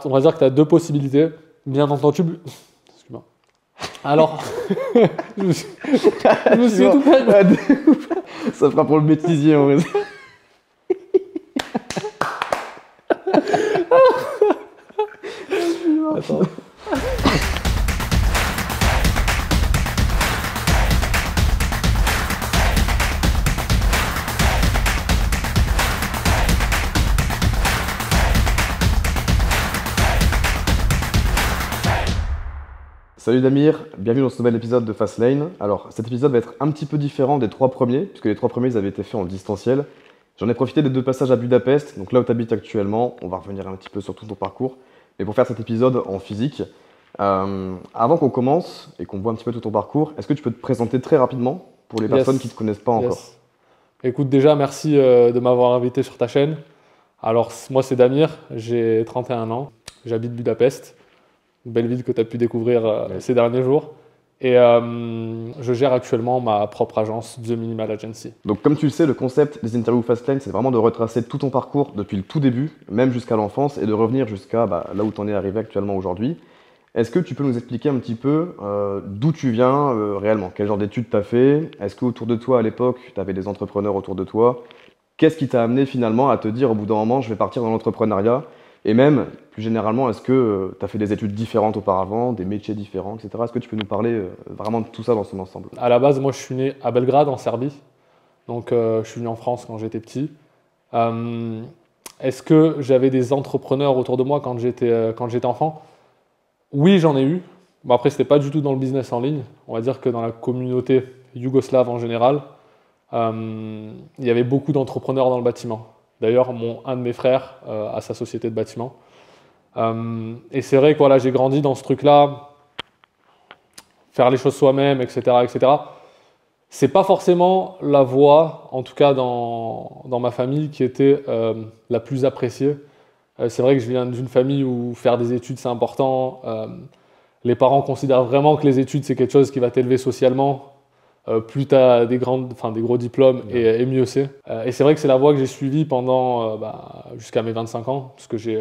On va dire que tu as deux possibilités. Bien entendu. Excuse-moi. Alors, je me suis tout perdu. Ça fera pour le bêtisier en vrai. Attends. Salut Damir, bienvenue dans ce nouvel épisode de Fastlane. Alors cet épisode va être un petit peu différent des trois premiers, puisque les trois premiers ils avaient été faits en distanciel. J'en ai profité des deux passages à Budapest, donc là où tu habites actuellement, on va revenir un petit peu sur tout ton parcours, mais pour faire cet épisode en physique. Avant qu'on commence et qu'on voit un petit peu tout ton parcours, est-ce que tu peux te présenter très rapidement pour les personnes qui ne te connaissent pas encore? Yes. Écoute, déjà, merci de m'avoir invité sur ta chaîne. Alors, moi, c'est Damir, j'ai 31 ans, j'habite Budapest, une belle ville que tu as pu découvrir ces derniers jours. Et je gère actuellement ma propre agence, The Minimal Agency. Donc comme tu le sais, le concept des interviews Fastlane, c'est vraiment de retracer tout ton parcours depuis le tout début, même jusqu'à l'enfance, et de revenir jusqu'à là où tu en es arrivé actuellement aujourd'hui. Est-ce que tu peux nous expliquer un petit peu d'où tu viens réellement? Quel genre d'études tu as fait? Est-ce qu'autour de toi, à l'époque, tu avais des entrepreneurs autour de toi? Qu'est-ce qui t'a amené finalement à te dire au bout d'un moment, je vais partir dans l'entrepreneuriat? Et même, plus généralement, est-ce que tu as fait des études différentes auparavant, des métiers différents, etc. Est-ce que tu peux nous parler vraiment de tout ça dans son ensemble? À la base, moi, je suis né à Belgrade, en Serbie. Donc, je suis venu en France quand j'étais petit. Est-ce que j'avais des entrepreneurs autour de moi quand j'étais enfant? Oui, j'en ai eu. Bon, après, ce n'était pas du tout dans le business en ligne. On va dire que dans la communauté yougoslave en général, il y avait beaucoup d'entrepreneurs dans le bâtiment. D'ailleurs, un de mes frères a sa société de bâtiment. Et c'est vrai que voilà, j'ai grandi dans ce truc-là, faire les choses soi-même, etc., etc. C'est pas forcément la voie, en tout cas dans ma famille, qui était la plus appréciée. C'est vrai que je viens d'une famille où faire des études, c'est important. Les parents considèrent vraiment que les études, c'est quelque chose qui va t'élever socialement. Plus tu as des gros diplômes et mieux c'est. Et c'est vrai que c'est la voie que j'ai suivie pendant jusqu'à mes 25 ans, parce que j'ai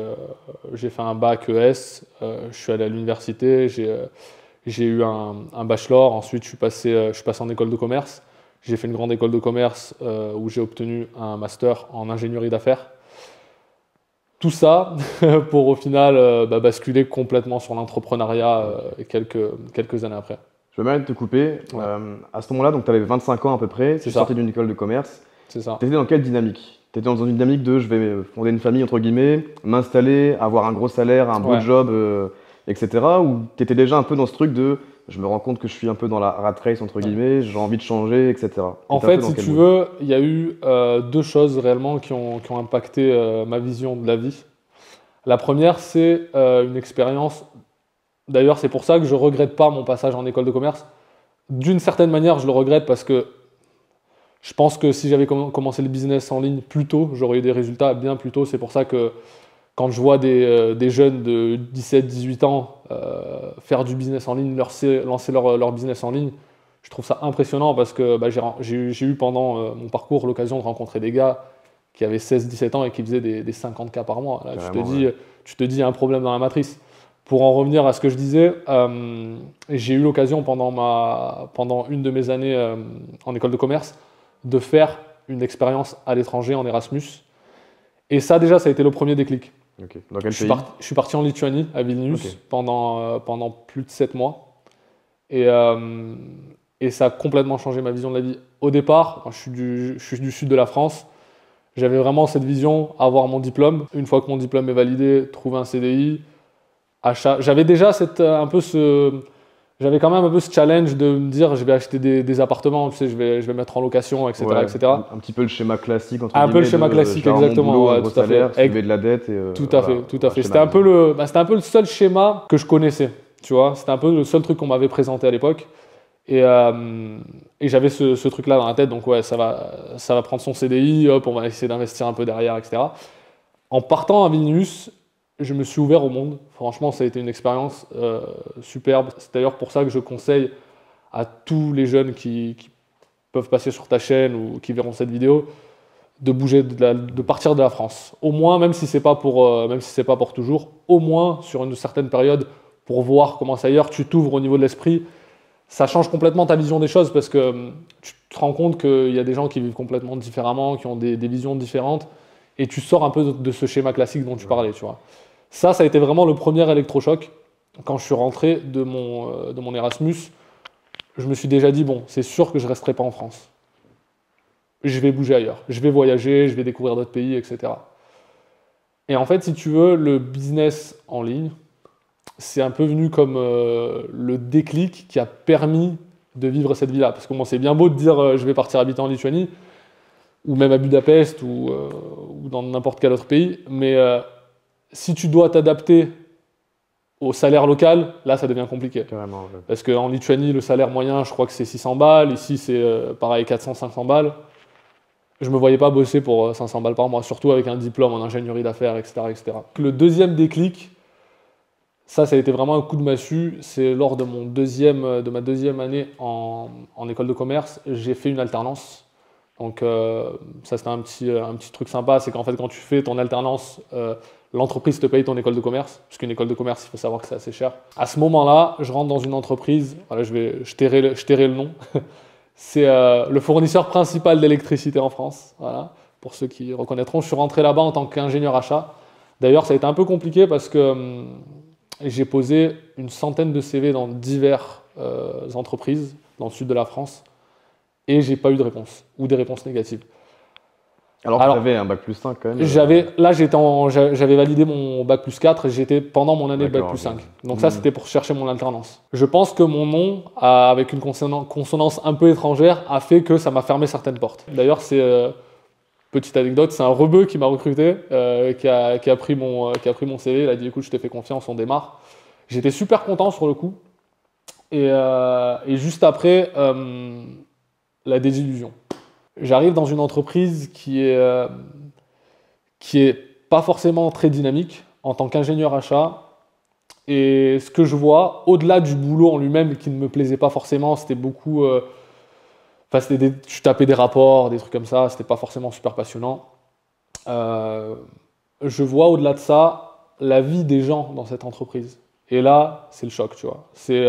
fait un bac ES, je suis allé à l'université, j'ai eu un bachelor, ensuite je suis passé en école de commerce. J'ai fait une grande école de commerce où j'ai obtenu un master en ingénierie d'affaires. Tout ça pour au final basculer complètement sur l'entrepreneuriat quelques années après. Je me permets de te couper. Ouais. À ce moment-là, donc tu avais 25 ans à peu près, tu sortais d'une école de commerce. C'est ça. Tu étais dans quelle dynamique? Tu étais dans une dynamique de je vais fonder une famille, entre guillemets, m'installer, avoir un gros salaire, un beau job, etc. Ou tu étais déjà un peu dans ce truc de je me rends compte que je suis un peu dans la rat race, entre guillemets, j'ai envie de changer, etc. En fait, si tu veux, il y a eu deux choses réellement qui ont impacté ma vision de la vie. La première, c'est une expérience. D'ailleurs, c'est pour ça que je ne regrette pas mon passage en école de commerce. D'une certaine manière, je le regrette parce que je pense que si j'avais commencé le business en ligne plus tôt, j'aurais eu des résultats bien plus tôt. C'est pour ça que quand je vois des jeunes de 17-18 ans faire du business en ligne, lancer leur business en ligne, je trouve ça impressionnant parce que j'ai eu pendant mon parcours l'occasion de rencontrer des gars qui avaient 16-17 ans et qui faisaient des 50K par mois. Là, tu te dis, il y a un problème dans la matrice. Pour en revenir à ce que je disais, j'ai eu l'occasion pendant une de mes années en école de commerce de faire une expérience à l'étranger en Erasmus. Et ça, déjà, ça a été le premier déclic. Okay. Dans quel pays? Je suis parti en Lituanie, à Vilnius, pendant plus de 7 mois. Et ça a complètement changé ma vision de la vie. Au départ, je suis du sud de la France. J'avais vraiment cette vision, avoir mon diplôme. Une fois que mon diplôme est validé, trouver un CDI, achat. J'avais déjà j'avais quand même un peu ce challenge de me dire je vais acheter des appartements, tu sais, je vais mettre en location, etc. etc. Un petit peu le schéma classique, entre guillemets. Un peu le schéma classique, exactement. Un gros salaire, soulever de la dette. Tout à fait. C'était un peu le seul schéma que je connaissais, tu vois. C'était un peu le seul truc qu'on m'avait présenté à l'époque. Et j'avais ce truc-là dans la tête, donc ouais, ça va prendre son CDI, hop, on va essayer d'investir un peu derrière, etc. En partant à Vilnius, je me suis ouvert au monde. Franchement, ça a été une expérience superbe. C'est d'ailleurs pour ça que je conseille à tous les jeunes qui peuvent passer sur ta chaîne ou qui verront cette vidéo de bouger, de partir de la France. Au moins, même si c'est pas pour toujours, au moins sur une certaine période, pour voir comment c'est ailleurs, tu t'ouvres au niveau de l'esprit. Ça change complètement ta vision des choses parce que tu te rends compte qu'il y a des gens qui vivent complètement différemment, qui ont des visions différentes, et tu sors un peu de ce schéma classique dont tu parlais, tu vois. Ça a été vraiment le premier électrochoc. Quand je suis rentré de mon Erasmus, je me suis déjà dit, bon, c'est sûr que je ne resterai pas en France. Je vais bouger ailleurs, je vais voyager, je vais découvrir d'autres pays, etc. Et en fait, si tu veux, le business en ligne, c'est un peu venu comme le déclic qui a permis de vivre cette vie-là. Parce que bon, c'est bien beau de dire je vais partir habiter en Lituanie, ou même à Budapest, ou dans n'importe quel autre pays, mais si tu dois t'adapter au salaire local, là, ça devient compliqué. Carrément, ouais. Parce qu'en Lituanie, le salaire moyen, je crois que c'est 600 balles. Ici, c'est pareil, 400-500 balles. Je ne me voyais pas bosser pour 500 balles par mois, surtout avec un diplôme en ingénierie d'affaires, etc., etc. Le deuxième déclic, ça a été vraiment un coup de massue. C'est lors de ma deuxième année en école de commerce, j'ai fait une alternance. Donc ça, c'était un petit truc sympa. C'est qu'en fait, quand tu fais ton alternance, l'entreprise te paye ton école de commerce, parce qu'une école de commerce, il faut savoir que c'est assez cher. À ce moment-là, je rentre dans une entreprise, voilà, je tairai le nom, c'est le fournisseur principal d'électricité en France, voilà, pour ceux qui reconnaîtront. Je suis rentré là-bas en tant qu'ingénieur achat. D'ailleurs, ça a été un peu compliqué parce que j'ai posé une centaine de CV dans diverses entreprises dans le sud de la France et j'ai pas eu de réponse, ou des réponses négatives. Alors que tu avais un bac plus 5 quand même. J'avais validé mon bac plus 4 et j'étais pendant mon année de bac plus 5. Donc ça, c'était pour chercher mon alternance. Je pense que mon nom, avec une consonance un peu étrangère, a fait que ça m'a fermé certaines portes. D'ailleurs, petite anecdote, c'est un rebeu qui m'a recruté, qui a pris mon CV, il a dit écoute, je t'ai fait confiance, on démarre. J'étais super content sur le coup. Et juste après, la désillusion. J'arrive dans une entreprise qui est pas forcément très dynamique en tant qu'ingénieur achat. Et ce que je vois, au-delà du boulot en lui-même qui ne me plaisait pas forcément, c'était beaucoup... je tapais des rapports, des trucs comme ça, c'était pas forcément super passionnant. Je vois au-delà de ça la vie des gens dans cette entreprise. Et là, c'est le choc, tu vois. C'est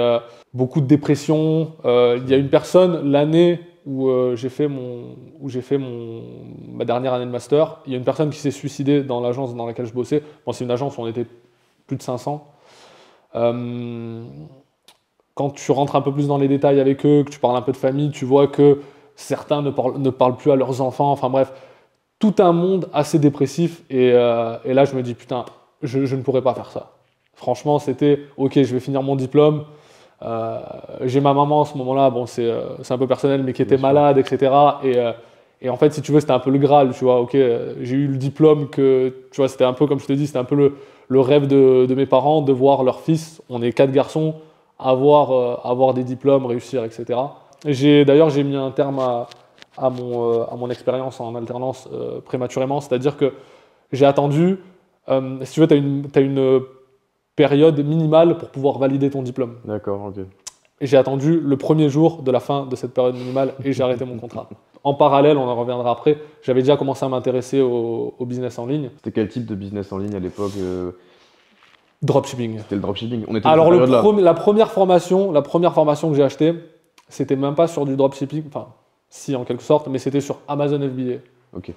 beaucoup de dépression. Il y a une personne, l'année où j'ai fait ma dernière année de master, il y a une personne qui s'est suicidée dans l'agence dans laquelle je bossais. Bon, c'est une agence où on était plus de 500. Quand tu rentres un peu plus dans les détails avec eux, que tu parles un peu de famille, tu vois que certains ne parlent plus à leurs enfants. Enfin bref, tout un monde assez dépressif. Et là, je me dis, putain, je ne pourrais pas faire ça. Franchement, c'était, ok, je vais finir mon diplôme. J'ai ma maman à ce moment-là, bon, c'est un peu personnel, mais qui était malade, etc. Et en fait, si tu veux, c'était un peu le Graal, tu vois. Ok, j'ai eu le diplôme que, tu vois, c'était un peu, comme je te dis, c'était un peu le rêve de mes parents, de voir leur fils, on est 4 garçons, avoir des diplômes, réussir, etc. D'ailleurs, j'ai mis un terme à mon expérience en alternance prématurément, c'est-à-dire que j'ai attendu, si tu veux, tu as une période minimale pour pouvoir valider ton diplôme. D'accord, ok. Et j'ai attendu le premier jour de la fin de cette période minimale et j'ai arrêté mon contrat. En parallèle, on en reviendra après, j'avais déjà commencé à m'intéresser au business en ligne. C'était quel type de business en ligne à l'époque Dropshipping. C'était le dropshipping. On était Alors, dans cette période-là. la première formation que j'ai achetée, c'était même pas sur du dropshipping, enfin, si en quelque sorte, mais c'était sur Amazon FBA. Ok.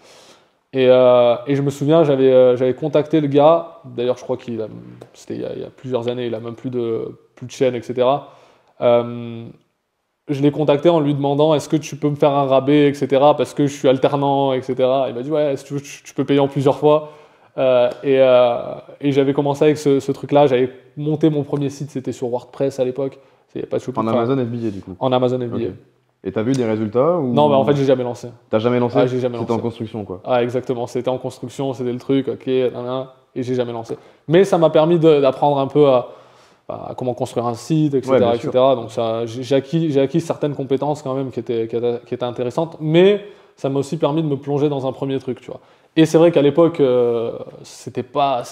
Et je me souviens, j'avais contacté le gars, d'ailleurs je crois c'était il y a plusieurs années, il a même plus de chaîne, etc. Je l'ai contacté en lui demandant est-ce que tu peux me faire un rabais, etc. parce que je suis alternant, etc. Il m'a dit ouais, si tu veux, tu peux payer en plusieurs fois. Et j'avais commencé avec ce truc-là, j'avais monté mon premier site, c'était sur WordPress à l'époque. En Amazon FBA du coup. En Amazon FBA. Okay. Et t'as vu des résultats ou... Non, mais en fait, j'ai jamais lancé. T'as jamais lancé? Ah, j'ai jamais lancé. C'était en construction, quoi. Ah, exactement. C'était en construction, c'était le truc, ok, et j'ai jamais lancé. Mais ça m'a permis d'apprendre un peu à comment construire un site, etc. Ouais, etc. Donc, j'ai acquis certaines compétences quand même qui étaient intéressantes, mais ça m'a aussi permis de me plonger dans un premier truc, tu vois. Et c'est vrai qu'à l'époque, c'était pas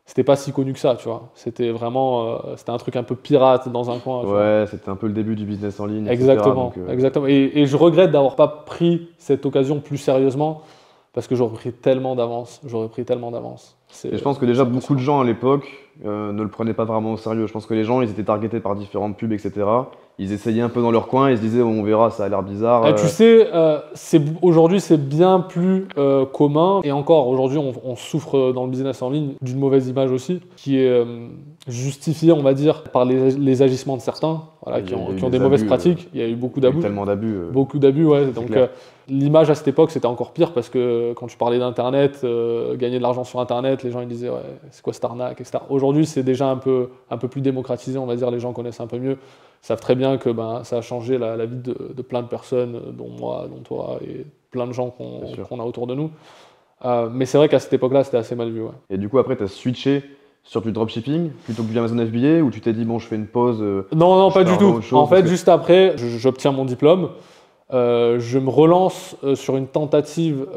c'était pas si connu que ça, tu vois. C'était vraiment, c'était un truc un peu pirate dans un coin. Tu vois. Ouais, c'était un peu le début du business en ligne, etc. Exactement, Donc, exactement. Et je regrette d'avoir pas pris cette occasion plus sérieusement parce que j'aurais pris tellement d'avance. J'aurais pris tellement d'avance. et je pense que déjà C'est beaucoup de impressionnant. gens à l'époque ne le prenaient pas vraiment au sérieux. Je pense que les gens, ils étaient targetés par différentes pubs, etc. Ils essayaient un peu dans leur coin, ils se disaient, on verra, ça a l'air bizarre. Tu sais, aujourd'hui, c'est bien plus commun. Et encore, aujourd'hui, on souffre dans le business en ligne d'une mauvaise image aussi, qui est justifiée, on va dire, par les agissements de certains, voilà, Il y a eu qui ont des des mauvaises abus, pratiques. Il y a eu beaucoup il y a eu d'abus. tellement d'abus. Beaucoup d'abus, ouais. c'est Donc, clair. l'image à cette époque, c'était encore pire parce que quand tu parlais d'Internet, gagner de l'argent sur Internet, les gens ils disaient, ouais, c'est quoi cette arnaque, etc. Aujourd'hui, c'est déjà un peu plus démocratisé, on va dire, les gens connaissent un peu mieux, savent très bien que ben, ça a changé la vie de plein de personnes, dont moi, dont toi, et plein de gens Bien sûr. qu'on a autour de nous. Mais c'est vrai qu'à cette époque-là, c'était assez mal vu, ouais. Et du coup, après, tu as switché sur du dropshipping plutôt que du Amazon FBA ou tu t'es dit, bon, je fais une pause, Non, non, je pas fais du vraiment tout. autre chose En parce fait, que... juste après, j'obtiens mon diplôme. Je me relance sur une tentative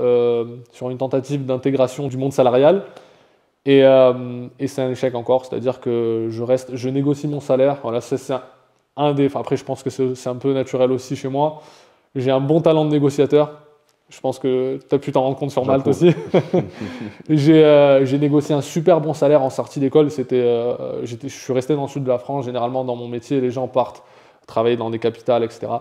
d'intégration du monde salarial et c'est un échec encore, c'est-à-dire que je négocie mon salaire. Voilà, c'est un des. Enfin, après, je pense que c'est un peu naturel aussi chez moi. J'ai un bon talent de négociateur. Je pense que tu as pu t'en rendre compte sur Malte J'approuve. aussi. J'ai négocié un super bon salaire en sortie d'école. Je suis resté dans le sud de la France. Généralement, dans mon métier, les gens partent travailler dans des capitales, etc.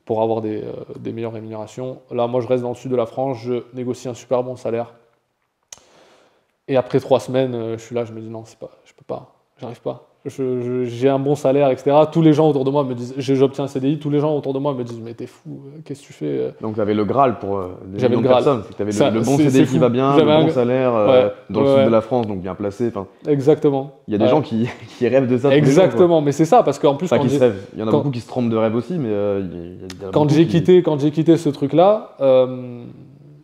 pour avoir des meilleures rémunérations. Là, moi, je reste dans le sud de la France. Je négocie un super bon salaire. Et après 3 semaines, je suis là, je me dis non, je peux pas, j'arrive pas. J'ai un bon salaire, etc. Tous les gens autour de moi me disent, j'obtiens un CDI, tous les gens autour de moi me disent, mais t'es fou, qu'est-ce que tu fais? Donc, tu avais le Graal pour des J'avais millions le de Graal. personnes. Tu avais Ça, le bon c'est CDI qui fou. va bien, le J'avais bon salaire Ouais, dans le ouais, sud de ouais. la France, donc bien placé. Enfin, Exactement. il y a des Ouais. gens qui rêvent de ça tous les jours, quoi. Exactement, mais c'est ça, parce qu'en plus, Enfin, qui se rêvent. Il y en a quand- beaucoup qui se trompent de rêve aussi, mais il y en a quand beaucoup j'ai qui... quitté ce truc-là,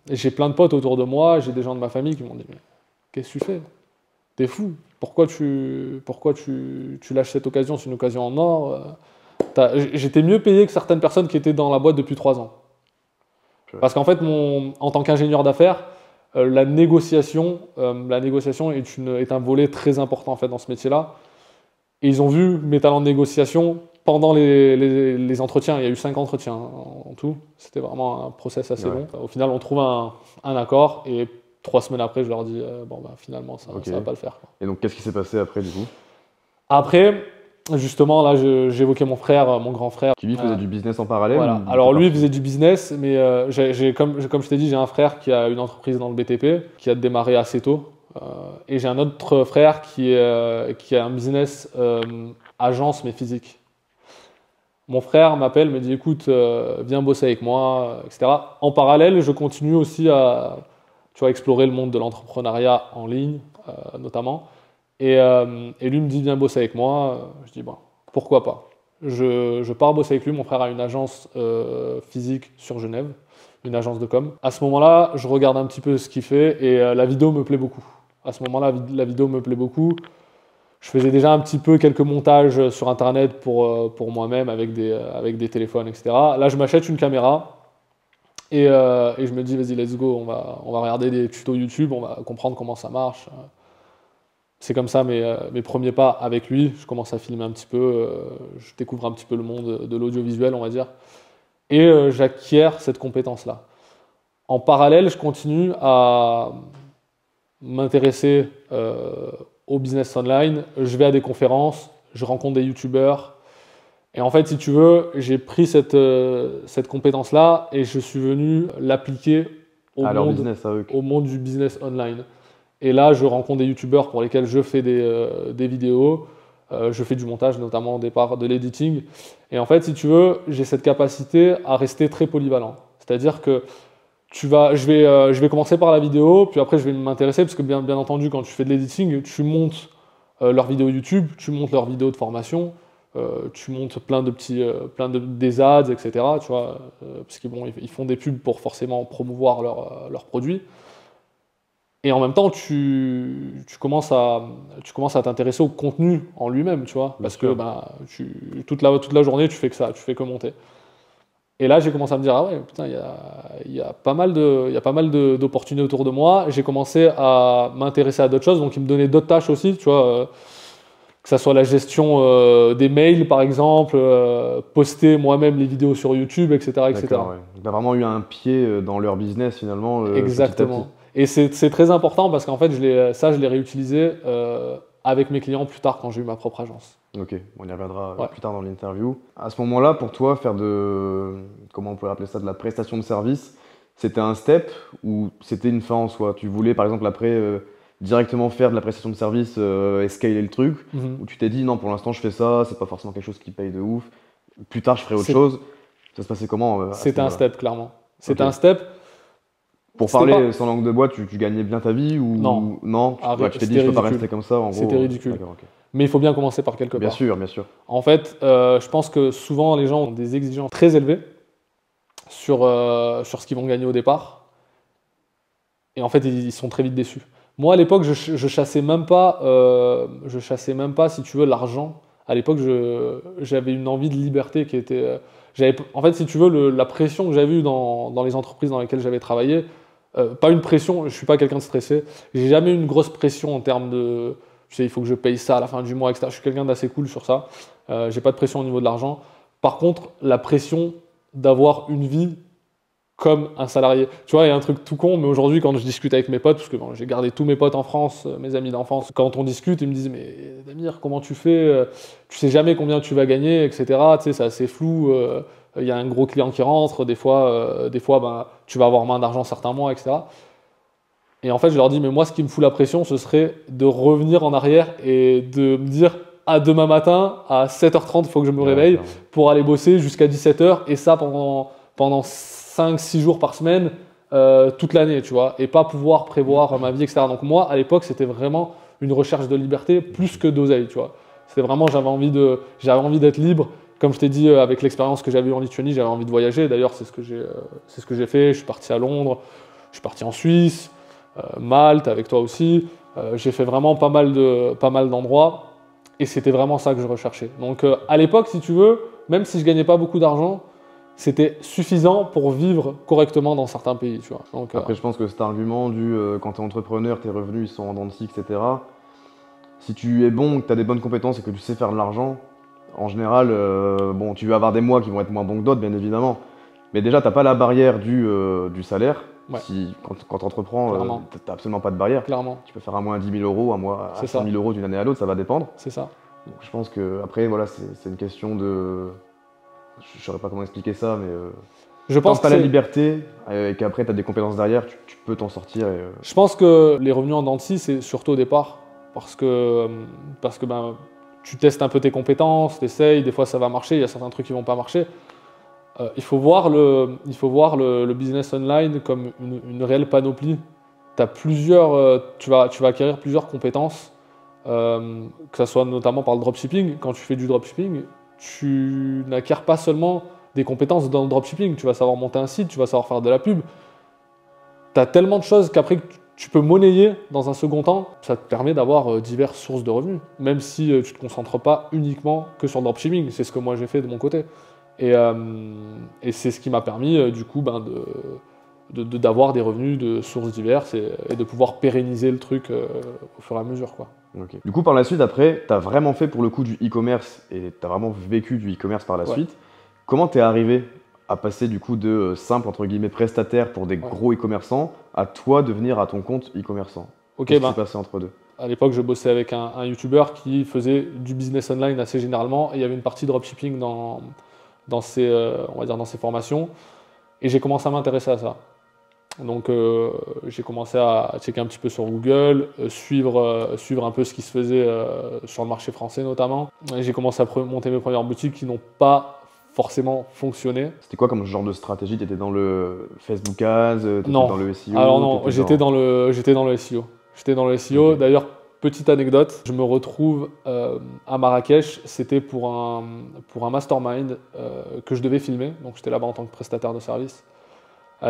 j'ai plein de potes autour de moi, j'ai des gens de ma famille qui m'ont dit, mais qu'est-ce que tu fais? T'es fou. Pourquoi tu lâches cette occasion? C'est une occasion en or. J'étais mieux payé que certaines personnes qui étaient dans la boîte depuis 3 ans. Parce qu'en fait, en tant qu'ingénieur d'affaires, la négociation est un volet très important en fait, dans ce métier-là. Et ils ont vu mes talents de négociation pendant les entretiens. Il y a eu 5 entretiens en tout. C'était vraiment un process assez Ouais. long. Au final, on trouve un accord et 3 semaines après, je leur dis bon, bah, finalement, ça Ok. ne va pas le faire, quoi. Et donc, qu'est-ce qui s'est passé après, du coup? Après, justement, là, j'évoquais mon frère, mon grand frère. Qui lui faisait du business en parallèle Voilà. ou il Alors était lui, il parti? faisait du business, mais comme je t'ai dit, j'ai un frère qui a une entreprise dans le BTP, qui a démarré assez tôt. Et j'ai un autre frère qui a un business agence, mais physique. Mon frère m'appelle, me dit, écoute, viens bosser avec moi, etc. En parallèle, je continue aussi à explorer le monde de l'entrepreneuriat en ligne, notamment. Et lui me dit, viens bosser avec moi. Je dis, bon, pourquoi pas. Je pars bosser avec lui. Mon frère a une agence physique sur Genève, une agence de com. À ce moment-là, je regarde un petit peu ce qu'il fait et la vidéo me plaît beaucoup. À ce moment-là, la vidéo me plaît beaucoup. Je faisais déjà un petit peu quelques montages sur Internet pour moi-même avec des téléphones, etc. Là, je m'achète une caméra et je me dis, vas-y, let's go, on va regarder des tutos YouTube, on va comprendre comment ça marche. C'est comme ça mes premiers pas avec lui. Je commence à filmer un petit peu, je découvre un petit peu le monde de l'audiovisuel, on va dire. Et j'acquiers cette compétence-là. En parallèle, je continue à m'intéresser au business online. Je vais à des conférences, je rencontre des youtubeurs. Et en fait, si tu veux, j'ai pris cette compétence-là et je suis venu l'appliquer À leur business, à eux. au monde du business online. Et là, je rencontre des youtubeurs pour lesquels je fais des vidéos, je fais du montage, notamment au départ de l'editing. Et en fait, si tu veux, j'ai cette capacité à rester très polyvalent. C'est-à-dire que je vais commencer par la vidéo, puis après je vais m'intéresser, parce que bien entendu, quand tu fais de l'editing, tu montes leurs vidéos YouTube, tu montes leurs vidéos de formation, tu montes plein de des ads, etc. Tu vois, parce qu'ils font des pubs pour forcément promouvoir leurs produits. Et en même temps, tu commences à t'intéresser au contenu en lui-même, tu vois, parce que bah, toute la journée, tu fais que ça, tu fais que monter. Et là, j'ai commencé à me dire, ah ouais, putain, il y a pas mal d'opportunités autour de moi. J'ai commencé à m'intéresser à d'autres choses, donc ils me donnaient d'autres tâches aussi, tu vois, que ça soit la gestion des mails, par exemple, poster moi-même les vidéos sur YouTube, etc., etc. D'accord, ouais. Tu as vraiment eu un pied dans leur business finalement, petit à Exactement. petit. Et c'est très important parce qu'en fait, je l'ai réutilisé avec mes clients plus tard quand j'ai eu ma propre agence. Ok, on y reviendra Ouais. plus tard dans l'interview. À ce moment-là, pour toi, faire comment on pourrait appeler ça, de la prestation de service, c'était un step ou c'était une fin en soi? Tu voulais par exemple après directement faire de la prestation de service et scaler le truc, Mhm. ou tu t'es dit non, pour l'instant je fais ça, c'est pas forcément quelque chose qui paye de ouf, plus tard je ferai autre C'est- chose. Ça se passait comment à ce C'était un niveau-là? step, clairement. Ok. C'était un step. Pour C'était parler pas. sans langue de bois, tu gagnais bien ta vie Non, ou non? Ouais, tu t'es dit c'était je peux pas ridicule. rester comme ça en C'était gros. ridicule. D'accord, ok. Mais il faut bien commencer par quelque Bien part. sûr, bien sûr. En fait, je pense que souvent les gens ont des exigences très élevées sur ce qu'ils vont gagner au départ. Et en fait, ils sont très vite déçus. Moi, à l'époque, je chassais même pas, si tu veux, l'argent. À l'époque, j'avais une envie de liberté qui était. En fait, si tu veux, la pression que j'avais eue dans les entreprises dans lesquelles j'avais travaillé, pas une pression, je suis pas quelqu'un de stressé. J'ai jamais eu une grosse pression en termes de. Tu sais, il faut que je paye ça à la fin du mois, etc. Je suis quelqu'un d'assez cool sur ça. J'ai pas de pression au niveau de l'argent. Par contre, la pression d'avoir une vie comme un salarié. Tu vois, il y a un truc tout con, mais aujourd'hui, quand je discute avec mes potes, parce que bon, j'ai gardé tous mes potes en France, mes amis d'enfance, quand on discute, ils me disent, mais Damir, comment tu fais? Tu sais jamais combien tu vas gagner, etc. Tu sais, c'est assez flou. Il y a un gros client qui rentre, des fois ben, tu vas avoir moins d'argent certains mois, etc. Et en fait, je leur dis, mais moi, ce qui me fout la pression, ce serait de revenir en arrière et de me dire, à demain matin, à 7h30, il faut que je me Ouais, réveille clairement. pour aller bosser jusqu'à 17h, et ça pendant 5-6 jours par semaine, toute l'année, tu vois, et pas pouvoir prévoir ma vie, etc. Donc moi, à l'époque, c'était vraiment une recherche de liberté plus que d'oseille, tu vois. C'était vraiment, j'avais envie d'être libre. Comme je t'ai dit, avec l'expérience que j'avais eue en Lituanie, j'avais envie de voyager. D'ailleurs, c'est ce que j'ai fait. Je suis parti à Londres, je suis parti en Suisse, Malte, avec toi aussi. J'ai fait vraiment pas mal d'endroits. Et c'était vraiment ça que je recherchais. Donc à l'époque, si tu veux, même si je gagnais pas beaucoup d'argent, c'était suffisant pour vivre correctement dans certains pays, tu vois. Donc, Après, je pense que cet argument quand tu es entrepreneur, tes revenus ils sont en dents de scie, etc. Si tu es bon, que tu as des bonnes compétences et que tu sais faire de l'argent, en général, bon, tu vas avoir des mois qui vont être moins bons que d'autres, bien évidemment. Mais déjà, tu n'as pas la barrière du salaire. ouais, Quand tu entreprends, clairement, tu n'as absolument pas de barrière. clairement, Tu peux faire un mois à 10 000 euros, un mois à c'est 100 ça, 000 euros d'une année à l'autre, ça va dépendre. c'est ça. Donc, je pense que après, voilà, c'est une question de. Je ne saurais pas comment expliquer ça, mais Je tant pense que tu que as la c'est, liberté et qu'après tu as des compétences derrière, tu peux t'en sortir. je pense que les revenus en dents de scie, c'est surtout au départ, parce que ben, tu testes un peu tes compétences, tu essayes, des fois ça va marcher, il y a certains trucs qui vont pas marcher. Il faut voir le business online comme une réelle panoplie. Tu vas acquérir plusieurs compétences, que ce soit notamment par le dropshipping. Quand tu fais du dropshipping, tu n'acquiers pas seulement des compétences dans le dropshipping. Tu vas savoir monter un site, tu vas savoir faire de la pub. Tu as tellement de choses qu'après tu peux monnayer dans un second temps. Ça te permet d'avoir diverses sources de revenus, même si tu ne te concentres pas uniquement que sur le dropshipping. C'est ce que moi j'ai fait de mon côté. Et c'est ce qui m'a permis, du coup, ben, d'avoir des revenus de sources diverses et de pouvoir pérenniser le truc au fur et à mesure, quoi. Ok. Du coup, par la suite, après, tu as vraiment fait pour le coup du e-commerce et tu as vraiment vécu du e-commerce par la Ouais. suite. Comment tu es arrivé à passer du coup de simple, entre guillemets, prestataire pour des Ouais. gros e-commerçants à toi devenir à ton compte e-commerçant? Ok, Qu'est-ce qui ben, s'est passé entre deux? à l'époque, je bossais avec un YouTuber qui faisait du business online assez généralement, et il y avait une partie dropshipping on va dire dans ses formations, et j'ai commencé à m'intéresser à ça. Donc j'ai commencé à checker un petit peu sur Google, suivre un peu ce qui se faisait sur le marché français notamment. Et j'ai commencé à monter mes premières boutiques qui n'ont pas forcément fonctionné. C'était quoi comme genre de stratégie? Tu étais dans le Facebook Ads, tu étais Non. dans le SEO? Alors non, t'étais j'étais dans le SEO. J'étais dans le SEO. Ok. D'ailleurs, petite anecdote, je me retrouve à Marrakech. C'était pour un mastermind que je devais filmer. Donc j'étais là-bas en tant que prestataire de service.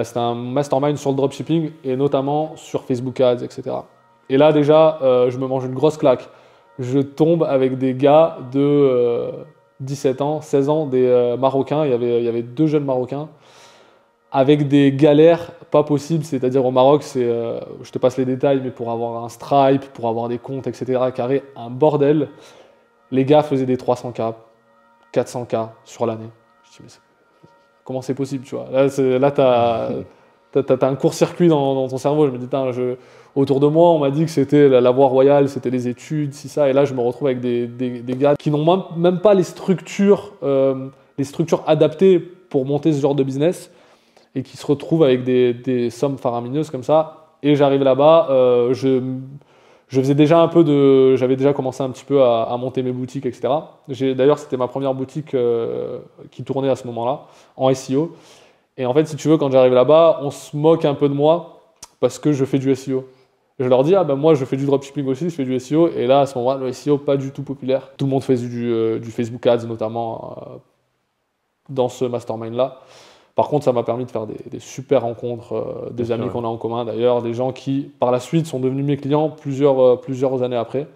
C'était un mastermind sur le dropshipping et notamment sur Facebook Ads, etc. Et là déjà, je me mange une grosse claque. Je tombe avec des gars 17 ans, 16 ans, des Marocains. Il y avait 2 jeunes Marocains avec des galères pas possibles. C'est-à-dire au Maroc, je te passe les détails, mais pour avoir un Stripe, pour avoir des comptes, etc., carré, un bordel. Les gars faisaient des 300K, 400K sur l'année. Je dis, mais comment c'est possible, tu vois? Là, t'as un court-circuit dans ton cerveau. Je me dis, autour de moi, on m'a dit que c'était la voie royale, c'était les études, si ça. Et là, je me retrouve avec des gars qui n'ont même pas les structures adaptées pour monter ce genre de business et qui se retrouvent avec des sommes faramineuses comme ça. Et j'arrive là-bas, j'avais déjà commencé un petit peu à monter mes boutiques, etc. D'ailleurs, c'était ma première boutique qui tournait à ce moment-là, en SEO. Et en fait, si tu veux, quand j'arrive là-bas, on se moque un peu de moi parce que je fais du SEO. Je leur dis, moi je fais du dropshipping aussi, je fais du SEO. Et là, à ce moment-là, le SEO, pas du tout populaire. Tout le monde fait du Facebook Ads, notamment dans ce mastermind-là. Par contre, ça m'a permis de faire des super rencontres, des amis qu'on a en commun d'ailleurs, des gens qui, par la suite, sont devenus mes clients plusieurs années après.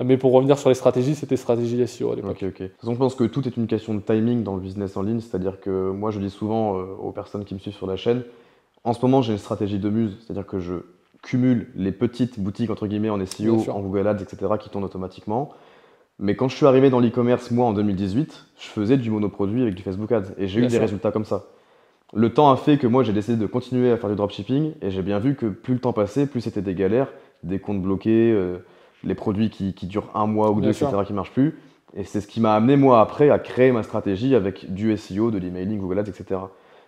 Mais pour revenir sur les stratégies, c'était stratégie SEO à l'époque. Ok. De toute façon, je pense que tout est une question de timing dans le business en ligne. C'est-à-dire que moi, je dis souvent aux personnes qui me suivent sur la chaîne, en ce moment, j'ai une stratégie de muse. C'est-à-dire que je cumule les petites boutiques, entre guillemets, en SEO, en Google Ads, etc., qui tournent automatiquement. Mais quand je suis arrivé dans l'e-commerce, moi, en 2018, je faisais du monoproduit avec du Facebook Ads. Et j'ai eu des résultats comme ça. Le temps a fait que moi, j'ai décidé de continuer à faire du dropshipping. Et j'ai bien vu que plus le temps passait, plus c'était des galères, des comptes bloqués, les produits qui durent un mois ou deux, etc., qui ne marchent plus. Et c'est ce qui m'a amené, moi, après, à créer ma stratégie avec du SEO, de l'emailing, Google Ads, etc.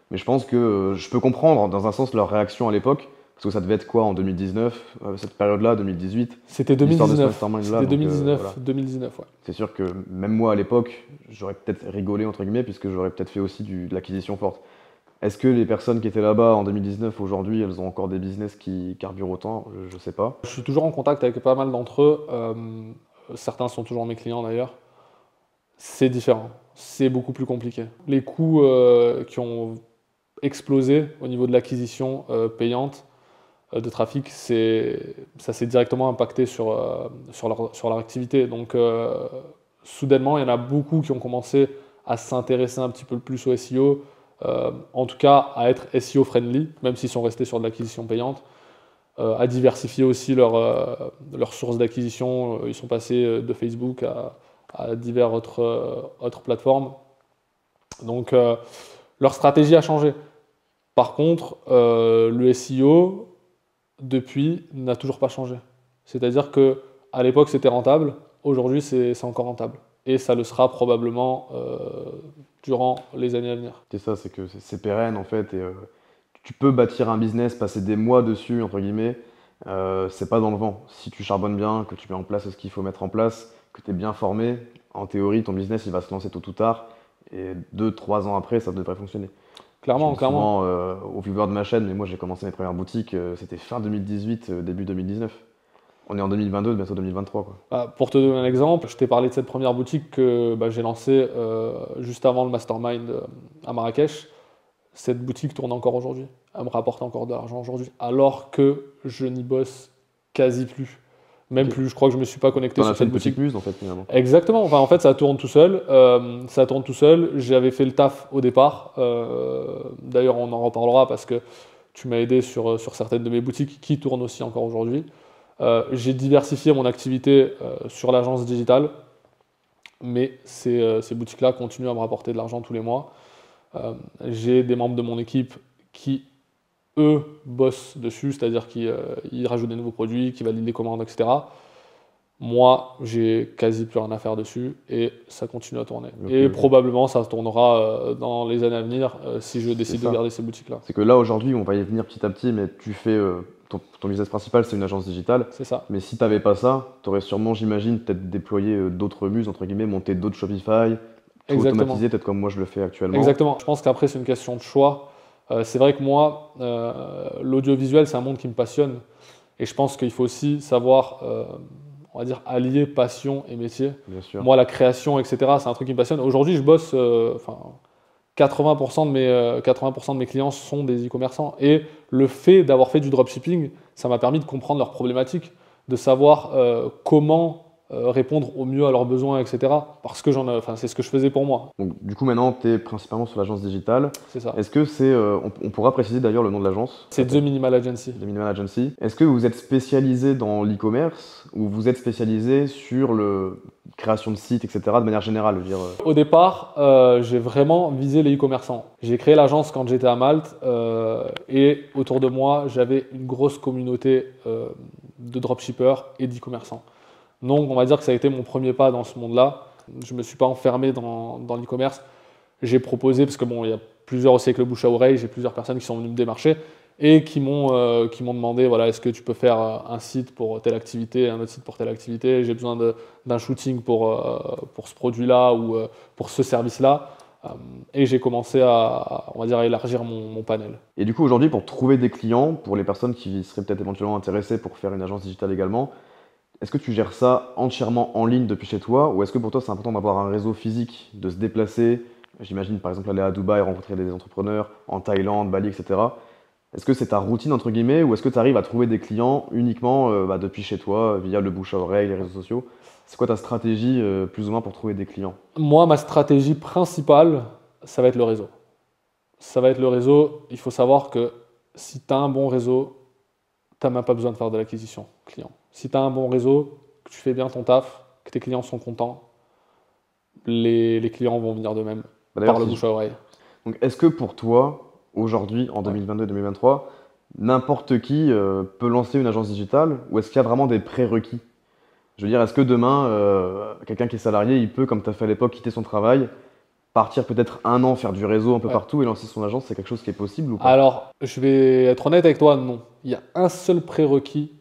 Mais je pense que je peux comprendre, dans un sens, leur réaction à l'époque. Parce que ça devait être quoi en 2019, cette période-là, 2018? C'était 2019. C'était 2019, ouais. C'est sûr que même moi, à l'époque, j'aurais peut-être rigolé, entre guillemets, puisque j'aurais peut-être fait aussi de l'acquisition forte. Est-ce que les personnes qui étaient là-bas en 2019, aujourd'hui, elles ont encore des business qui carburent autant? Je sais pas. Je suis toujours en contact avec pas mal d'entre eux. Certains sont toujours mes clients d'ailleurs. C'est différent. C'est beaucoup plus compliqué. Les coûts qui ont explosé au niveau de l'acquisition payante de trafic, ça s'est directement impacté sur leur activité. Donc, soudainement, il y en a beaucoup qui ont commencé à s'intéresser un petit peu plus au SEO. En tout cas à être SEO friendly, même s'ils sont restés sur de l'acquisition payante, à diversifier aussi leurs sources d'acquisition. Ils sont passés de Facebook à diverses autres plateformes. Donc leur stratégie a changé. Par contre, le SEO, depuis, n'a toujours pas changé. C'est-à-dire qu'à l'époque c'était rentable, aujourd'hui c'est encore rentable. Et ça le sera probablement durant les années à venir. C'est ça, c'est que c'est pérenne en fait. Et tu peux bâtir un business, passer des mois dessus, entre guillemets. C'est pas dans le vent. Si tu charbonnes bien, que tu mets en place ce qu'il faut mettre en place, que tu es bien formé, en théorie, ton business il va se lancer tôt ou tard. Et 2-3 ans après, ça devrait fonctionner. Clairement. Souvent, aux viewers de ma chaîne, mais moi j'ai commencé mes premières boutiques, c'était fin 2018, début 2019. On est en 2022, bientôt 2023. Quoi. Pour te donner un exemple, je t'ai parlé de cette première boutique que j'ai lancée juste avant le mastermind à Marrakech. Cette boutique tourne encore aujourd'hui. Elle me rapporte encore de l'argent aujourd'hui, alors que je n'y bosse quasi plus. Même plus, je crois que je ne me suis pas connecté sur cette boutique. Muse en fait finalement. Exactement, en fait ça tourne tout seul. J'avais fait le taf au départ. D'ailleurs on en reparlera parce que tu m'as aidé sur certaines de mes boutiques qui tournent aussi encore aujourd'hui. J'ai diversifié mon activité sur l'agence digitale, mais ces boutiques-là continuent à me rapporter de l'argent tous les mois. J'ai des membres de mon équipe qui, eux, bossent dessus, c'est-à-dire qu'ils rajoutent des nouveaux produits, qui valident les commandes, etc. Moi, j'ai quasi plus rien à faire dessus et ça continue à tourner. Et probablement, ça tournera dans les années à venir si je décide de garder ces boutiques-là. C'est que là, aujourd'hui, on va y venir petit à petit, mais tu fais ton business principal, c'est une agence digitale. C'est ça. Mais si tu n'avais pas ça, tu aurais sûrement, j'imagine, peut-être déployé d'autres muses, entre guillemets, monté d'autres Shopify, tout automatisé, peut-être comme moi je le fais actuellement. Exactement. Je pense qu'après, c'est une question de choix. C'est vrai que moi, l'audiovisuel, c'est un monde qui me passionne. Et je pense qu'il faut aussi savoir, on va dire, allier passion et métier. Bien sûr. Moi, la création, etc., c'est un truc qui me passionne. Aujourd'hui, je bosse, 80% de mes clients sont des e-commerçants. Et le fait d'avoir fait du dropshipping, ça m'a permis de comprendre leurs problématiques, de savoir comment répondre au mieux à leurs besoins, etc. Parce que c'est ce que je faisais pour moi. Donc, du coup, maintenant, tu es principalement sur l'agence digitale. C'est ça. Est-ce que c'est. On pourra préciser d'ailleurs le nom de l'agence. C'est The Minimal Agency. The Minimal Agency. Est-ce que vous êtes spécialisé dans l'e-commerce ou vous êtes spécialisé sur la création de sites, etc. de manière générale, je veux dire, Au départ, j'ai vraiment visé les e-commerçants. J'ai créé l'agence quand j'étais à Malte et autour de moi, j'avais une grosse communauté de dropshippers et d'e-commerçants. Donc, on va dire que ça a été mon premier pas dans ce monde-là. Je ne me suis pas enfermé dans l'e-commerce. J'ai proposé, parce que bon, il y a plusieurs aussi avec le bouche à oreille, j'ai plusieurs personnes qui sont venues me démarcher et qui m'ont demandé, voilà, est-ce que tu peux faire un site pour telle activité, un autre site pour telle activité, j'ai besoin d'un shooting pour ce produit-là ou pour ce service-là. Et j'ai commencé on va dire, à élargir mon panel. Et du coup, aujourd'hui, pour trouver des clients, pour les personnes qui seraient peut-être éventuellement intéressées pour faire une agence digitale également, est-ce que tu gères ça entièrement en ligne depuis chez toi ou est-ce que pour toi c'est important d'avoir un réseau physique, de se déplacer, j'imagine par exemple aller à Dubaï, rencontrer des entrepreneurs, en Thaïlande, Bali, etc. Est-ce que c'est ta routine entre guillemets ou est-ce que tu arrives à trouver des clients uniquement depuis chez toi, via le bouche à oreille, les réseaux sociaux? C'est quoi ta stratégie plus ou moins pour trouver des clients? Moi, ma stratégie principale, ça va être le réseau. Ça va être le réseau. Il faut savoir que si tu as un bon réseau, tu n'as même pas besoin de faire de l'acquisition client. Si tu as un bon réseau, que tu fais bien ton taf, que tes clients sont contents, les clients vont venir d'eux-mêmes par le bouche à oreille. Donc, est-ce que pour toi, aujourd'hui, en 2022-2023, n'importe qui peut lancer une agence digitale ou est-ce qu'il y a vraiment des prérequis? Je veux dire, est-ce que demain, quelqu'un qui est salarié, il peut, comme tu as fait à l'époque, quitter son travail, partir peut-être un an, faire du réseau un peu partout et lancer son agence? C'est quelque chose qui est possible ou pas? Alors, je vais être honnête avec toi, non. Il y a un seul prérequis,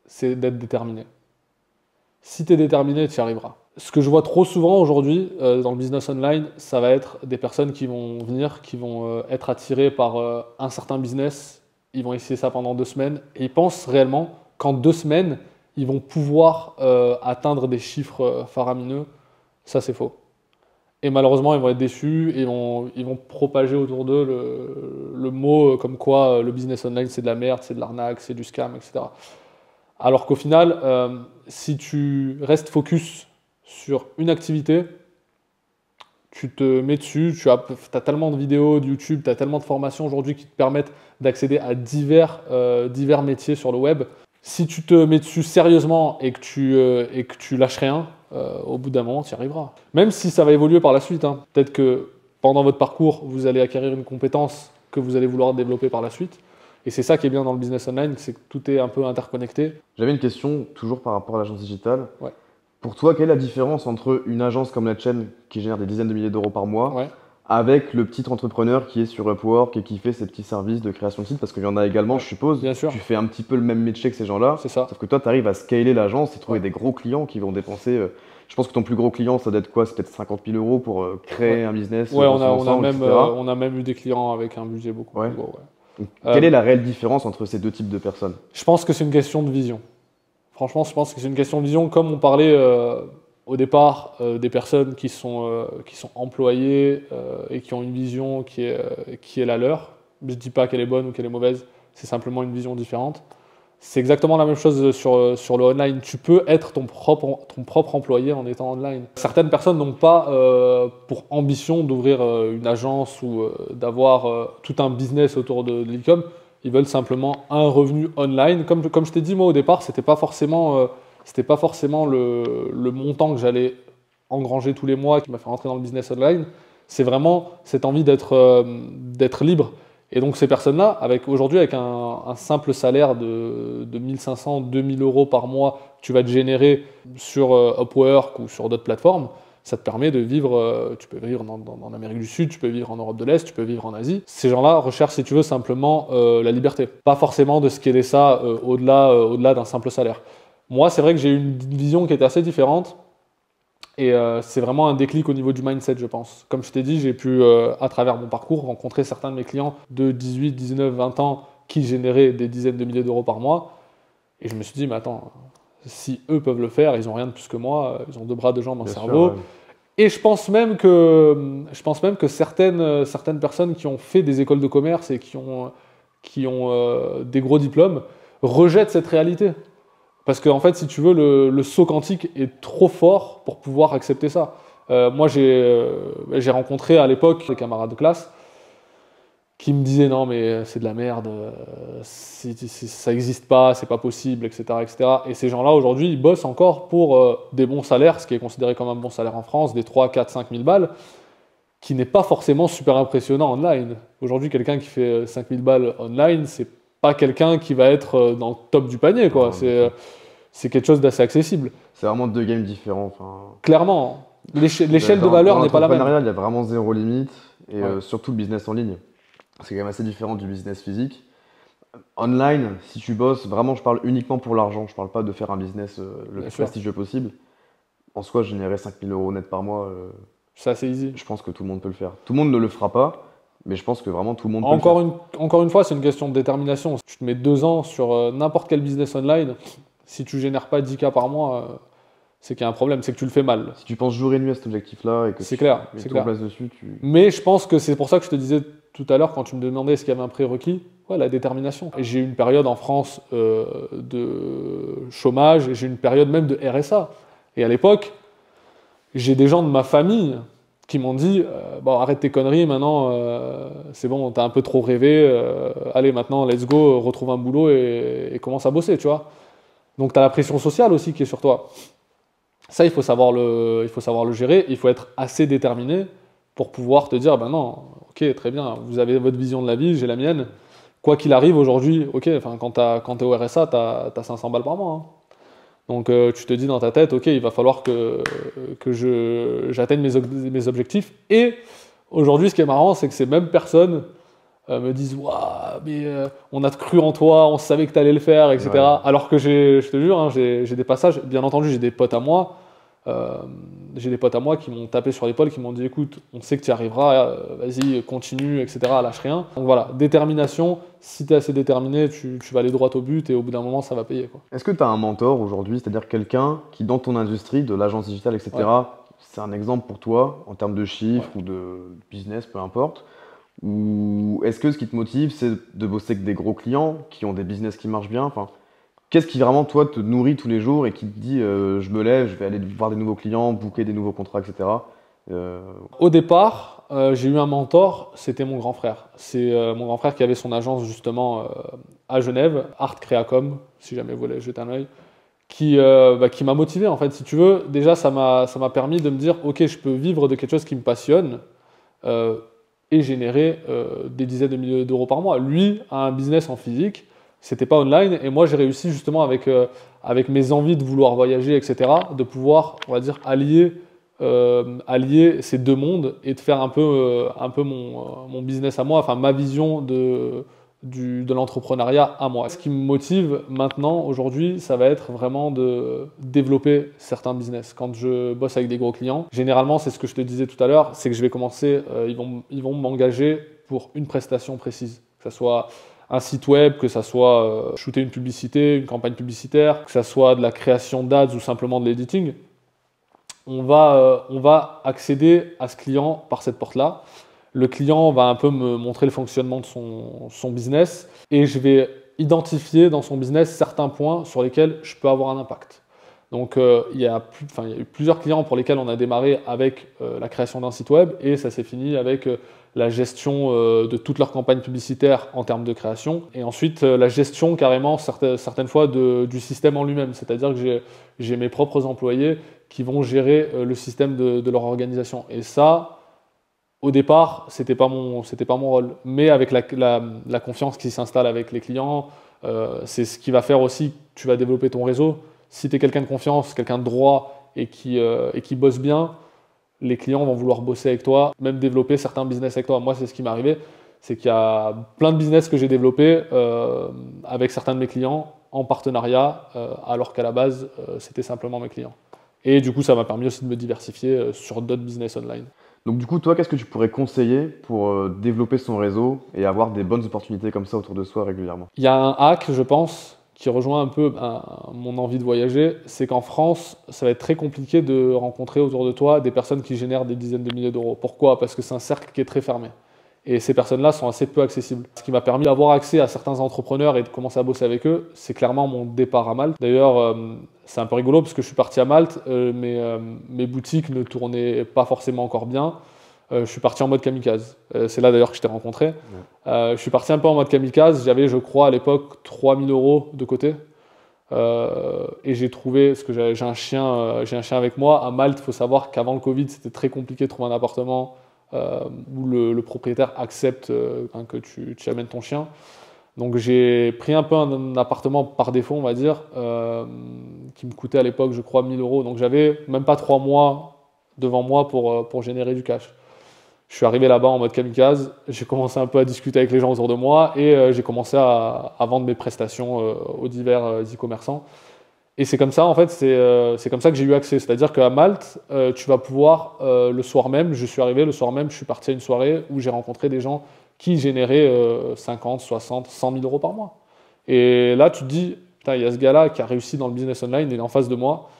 c'est d'être déterminé. Si tu es déterminé, tu y arriveras. Ce que je vois trop souvent aujourd'hui dans le business online, ça va être des personnes qui vont venir, qui vont être attirées par un certain business. Ils vont essayer ça pendant 2 semaines et ils pensent réellement qu'en 2 semaines, ils vont pouvoir atteindre des chiffres faramineux. Ça, c'est faux. Et malheureusement, ils vont être déçus et ils vont propager autour d'eux le mot comme quoi le business online, c'est de la merde, c'est de l'arnaque, c'est du scam, etc. Alors qu'au final, si tu restes focus sur une activité, tu te mets dessus, tu as tellement de vidéos de YouTube, tu as tellement de formations aujourd'hui qui te permettent d'accéder à divers métiers sur le web. Si tu te mets dessus sérieusement et que tu lâches rien, au bout d'un moment, tu y arriveras. Même si ça va évoluer par la suite. Hein. Peut-être que pendant votre parcours, vous allez acquérir une compétence que vous allez vouloir développer par la suite. Et c'est ça qui est bien dans le business online, c'est que tout est un peu interconnecté. J'avais une question, toujours par rapport à l'agence digitale. Ouais. Pour toi, quelle est la différence entre une agence comme la tienne, qui génère des dizaines de milliers d'euros par mois, avec le petit entrepreneur qui est sur Upwork et qui fait ses petits services de création de site? Parce qu'il y en a également, je suppose. Bien sûr. Tu fais un petit peu le même métier que ces gens-là. C'est ça. Sauf que toi, tu arrives à scaler l'agence et trouver des gros clients qui vont dépenser. Je pense que ton plus gros client, ça doit être quoi? C'est peut-être 50 000 euros pour créer un business. Ouais, on a même eu des clients avec un budget beaucoup plus gros. Ouais. Quelle est la réelle différence entre ces deux types de personnes? Je pense que c'est une question de vision. Franchement, je pense que c'est une question de vision. Comme on parlait au départ des personnes qui sont employées et qui ont une vision qui est la leur. Je ne dis pas qu'elle est bonne ou qu'elle est mauvaise, c'est simplement une vision différente. C'est exactement la même chose sur le online. Tu peux être ton propre employé en étant online. Certaines personnes n'ont pas pour ambition d'ouvrir une agence ou d'avoir tout un business autour de l'e-com. Ils veulent simplement un revenu online. Comme je t'ai dit, moi au départ, c'était pas forcément le montant que j'allais engranger tous les mois qui m'a fait rentrer dans le business online. C'est vraiment cette envie d'être libre. Et donc ces personnes-là, aujourd'hui avec un simple salaire de 1500, 2000 euros par mois que tu vas te générer sur Upwork ou sur d'autres plateformes, ça te permet de vivre, tu peux vivre en Amérique du Sud, tu peux vivre en Europe de l'Est, tu peux vivre en Asie. Ces gens-là recherchent, si tu veux, simplement la liberté. Pas forcément de scaler ça au-delà d'un simple salaire. Moi, c'est vrai que j'ai eu une vision qui était assez différente. Et c'est vraiment un déclic au niveau du mindset, je pense. Comme je t'ai dit, j'ai pu, à travers mon parcours, rencontrer certains de mes clients de 18, 19, 20 ans qui généraient des dizaines de milliers d'euros par mois. Et je me suis dit, mais attends, si eux peuvent le faire, ils n'ont rien de plus que moi, ils ont 2 bras, 2 jambes, un cerveau. Ouais. Et je pense même que certaines personnes qui ont fait des écoles de commerce et qui ont des gros diplômes rejettent cette réalité. Parce que, en fait, si tu veux, le saut quantique est trop fort pour pouvoir accepter ça. Moi, j'ai rencontré à l'époque des camarades de classe qui me disaient non, mais c'est de la merde, ça n'existe pas, c'est pas possible, etc., etc. Et ces gens-là, aujourd'hui, ils bossent encore pour des bons salaires, ce qui est considéré comme un bon salaire en France, des 3, 4, 5 000 balles, qui n'est pas forcément super impressionnant online. Aujourd'hui, quelqu'un qui fait 5 000 balles online, c'est pas quelqu'un qui va être dans le top du panier, quoi. C'est quelque chose d'assez accessible. C'est vraiment deux games différents. Enfin, Clairement, l'échelle de valeur n'est pas la même. Dans l'entrepreneuriat, il y a vraiment zéro limite. Et Ouais. surtout le business en ligne. C'est quand même assez différent du business physique. Online, si tu bosses, vraiment, je parle uniquement pour l'argent. Je parle pas de faire un business le Bien plus sûr, prestigieux possible. En soi, générer 5 000 euros net par mois, c'est assez easy. je pense que tout le monde peut le faire. Tout le monde ne le fera pas, mais je pense que vraiment tout le monde peut le faire. Encore une fois, c'est une question de détermination. Si tu te mets 2 ans sur n'importe quel business online, si tu génères pas 10K par mois, c'est qu'il y a un problème, c'est que tu le fais mal. Si tu penses jour et nuit à cet objectif-là et que C'est tu clair, mets c'est tout en clair. place dessus, tu... Mais je pense que c'est pour ça que je te disais tout à l'heure, quand tu me demandais est-ce qu'il y avait un prérequis, ouais, la détermination. Et j'ai eu une période en France de chômage, et j'ai eu une période même de RSA. Et à l'époque, j'ai des gens de ma famille qui m'ont dit bon, arrête tes conneries, maintenant, c'est bon, t'as un peu trop rêvé, allez, maintenant, let's go, retrouve un boulot et commence à bosser, tu vois. Donc, t'as la pression sociale aussi qui est sur toi. Ça, il faut savoir le gérer, il faut être assez déterminé pour pouvoir te dire, ben non, ok, très bien, vous avez votre vision de la vie, j'ai la mienne. Quoi qu'il arrive aujourd'hui, ok, enfin, quand t'es au RSA, t'as 500 balles par mois, hein. Donc tu te dis dans ta tête, ok, il va falloir que j'atteigne mes objectifs. Et aujourd'hui, ce qui est marrant, c'est que ces mêmes personnes me disent, waouh, mais on a cru en toi, on savait que tu allais le faire, etc. Ouais. Alors que je te jure, hein, j'ai des passages, bien entendu, euh, j'ai des potes à moi qui m'ont tapé sur l'épaule, qui m'ont dit, écoute, on sait que tu y arriveras, vas-y, continue, etc. Lâche rien. Donc voilà, détermination. Si tu es assez déterminé, tu vas aller droit au but et au bout d'un moment, ça va payer, quoi. Est-ce que tu as un mentor aujourd'hui, c'est-à-dire quelqu'un qui, dans ton industrie, de l'agence digitale, Ouais. etc., c'est un exemple pour toi en termes de chiffres Ouais. ou de business, peu importe? Ou est-ce que ce qui te motive, c'est de bosser avec des gros clients qui ont des business qui marchent bien? Enfin, qu'est-ce qui vraiment, toi, te nourrit tous les jours et qui te dit je me lève, je vais aller voir des nouveaux clients, booker des nouveaux contrats, etc. Euh, Au départ, j'ai eu un mentor, c'était mon grand frère. C'est mon grand frère qui avait son agence justement à Genève, Art Creacom, si jamais vous voulez jeter un œil, qui m'a motivé en fait. Si tu veux, déjà ça m'a permis de me dire, ok, je peux vivre de quelque chose qui me passionne euh, et générer des dizaines de milliers d'euros par mois. Lui a un business en physique, c'était pas online, et moi j'ai réussi justement avec mes envies de vouloir voyager, etc., de pouvoir, on va dire, allier ces deux mondes et de faire un peu mon business à moi, enfin ma vision de l'entrepreneuriat à moi. Ce qui me motive maintenant, aujourd'hui, ça va être vraiment de développer certains business. Quand je bosse avec des gros clients, généralement, c'est ce que je te disais tout à l'heure, c'est que je vais commencer, ils vont m'engager pour une prestation précise, que ce soit un site web, que ça soit shooter une publicité, une campagne publicitaire, que ça soit de la création d'ads ou simplement de l'editing. On va accéder à ce client par cette porte-là. Le client va un peu me montrer le fonctionnement de son business et je vais identifier dans son business certains points sur lesquels je peux avoir un impact. Donc il y a eu plusieurs clients pour lesquels on a démarré avec la création d'un site web et ça s'est fini avec la gestion de toute leur campagne publicitaire en termes de création et ensuite la gestion carrément certaines fois du système en lui-même. C'est-à-dire que j'ai mes propres employés qui vont gérer le système de leur organisation. Et ça, au départ, c'était pas mon rôle. Mais avec la confiance qui s'installe avec les clients, c'est ce qui va faire aussi que tu vas développer ton réseau. Si tu es quelqu'un de confiance, quelqu'un de droit et qui bosse bien, les clients vont vouloir bosser avec toi, même développer certains business avec toi. Moi, c'est ce qui m'est arrivé. C'est qu'il y a plein de business que j'ai développés avec certains de mes clients en partenariat, alors qu'à la base, c'était simplement mes clients. Et du coup, ça m'a permis aussi de me diversifier sur d'autres business online. Donc du coup, toi, qu'est-ce que tu pourrais conseiller pour développer son réseau et avoir des bonnes opportunités comme ça autour de soi régulièrement? Il y a un hack, je pense, qui rejoint un peu mon envie de voyager, c'est qu'en France, ça va être très compliqué de rencontrer autour de toi des personnes qui génèrent des dizaines de milliers d'euros. Pourquoi? Parce que c'est un cercle qui est très fermé. Et ces personnes-là sont assez peu accessibles. Ce qui m'a permis d'avoir accès à certains entrepreneurs et de commencer à bosser avec eux, c'est clairement mon départ à Malte. D'ailleurs, c'est un peu rigolo parce que je suis parti à Malte, mes boutiques ne tournaient pas forcément encore bien. Je suis parti en mode kamikaze. C'est là d'ailleurs que je t'ai rencontré. Je suis parti un peu en mode kamikaze. J'avais, je crois, à l'époque, 3 000 € de côté. Et j'ai trouvé, parce que j'ai un chien avec moi. À Malte, il faut savoir qu'avant le Covid, c'était très compliqué de trouver un appartement où le propriétaire accepte que tu amènes ton chien. Donc j'ai pris un peu un appartement par défaut, on va dire, qui me coûtait à l'époque, je crois, 1 000 €. Donc j'avais même pas 3 mois devant moi pour générer du cash. Je suis arrivé là-bas en mode kamikaze, j'ai commencé un peu à discuter avec les gens autour de moi et j'ai commencé à vendre mes prestations aux divers e-commerçants. Et c'est comme ça, en fait, c'est comme ça que j'ai eu accès. C'est-à-dire qu'à Malte, tu vas pouvoir, le soir même, je suis arrivé, le soir même, je suis parti à une soirée où j'ai rencontré des gens qui généraient 50, 60, 100 000 € par mois. Et là, tu te dis, putain, il y a ce gars-là qui a réussi dans le business online, il est en face de moi,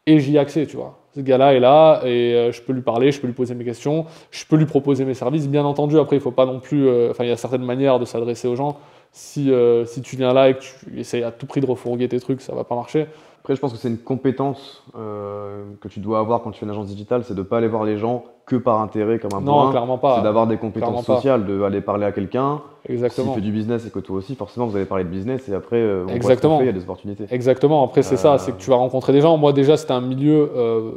et j'y ai accès, tu vois. Ce gars-là est là, et je peux lui parler, je peux lui poser mes questions, je peux lui proposer mes services. Bien entendu, après, il faut pas non plus... il y a certaines manières de s'adresser aux gens. Si tu viens là et que tu essayes à tout prix de refourguer tes trucs, ça va pas marcher. Après, je pense que c'est une compétence que tu dois avoir quand tu fais une agence digitale, c'est de ne pas aller voir les gens que par intérêt comme un Non, bourrin. clairement pas. C'est d'avoir des Clairement compétences pas. sociales, d'aller parler à quelqu'un. S'il Exactement. fait du business et que toi aussi, forcément, vous allez parler de business et après, on voit ce qu'on Exactement. fait, il y a des opportunités. Exactement. Après, c'est ça, c'est que tu vas rencontrer des gens. Moi, déjà, c'était un milieu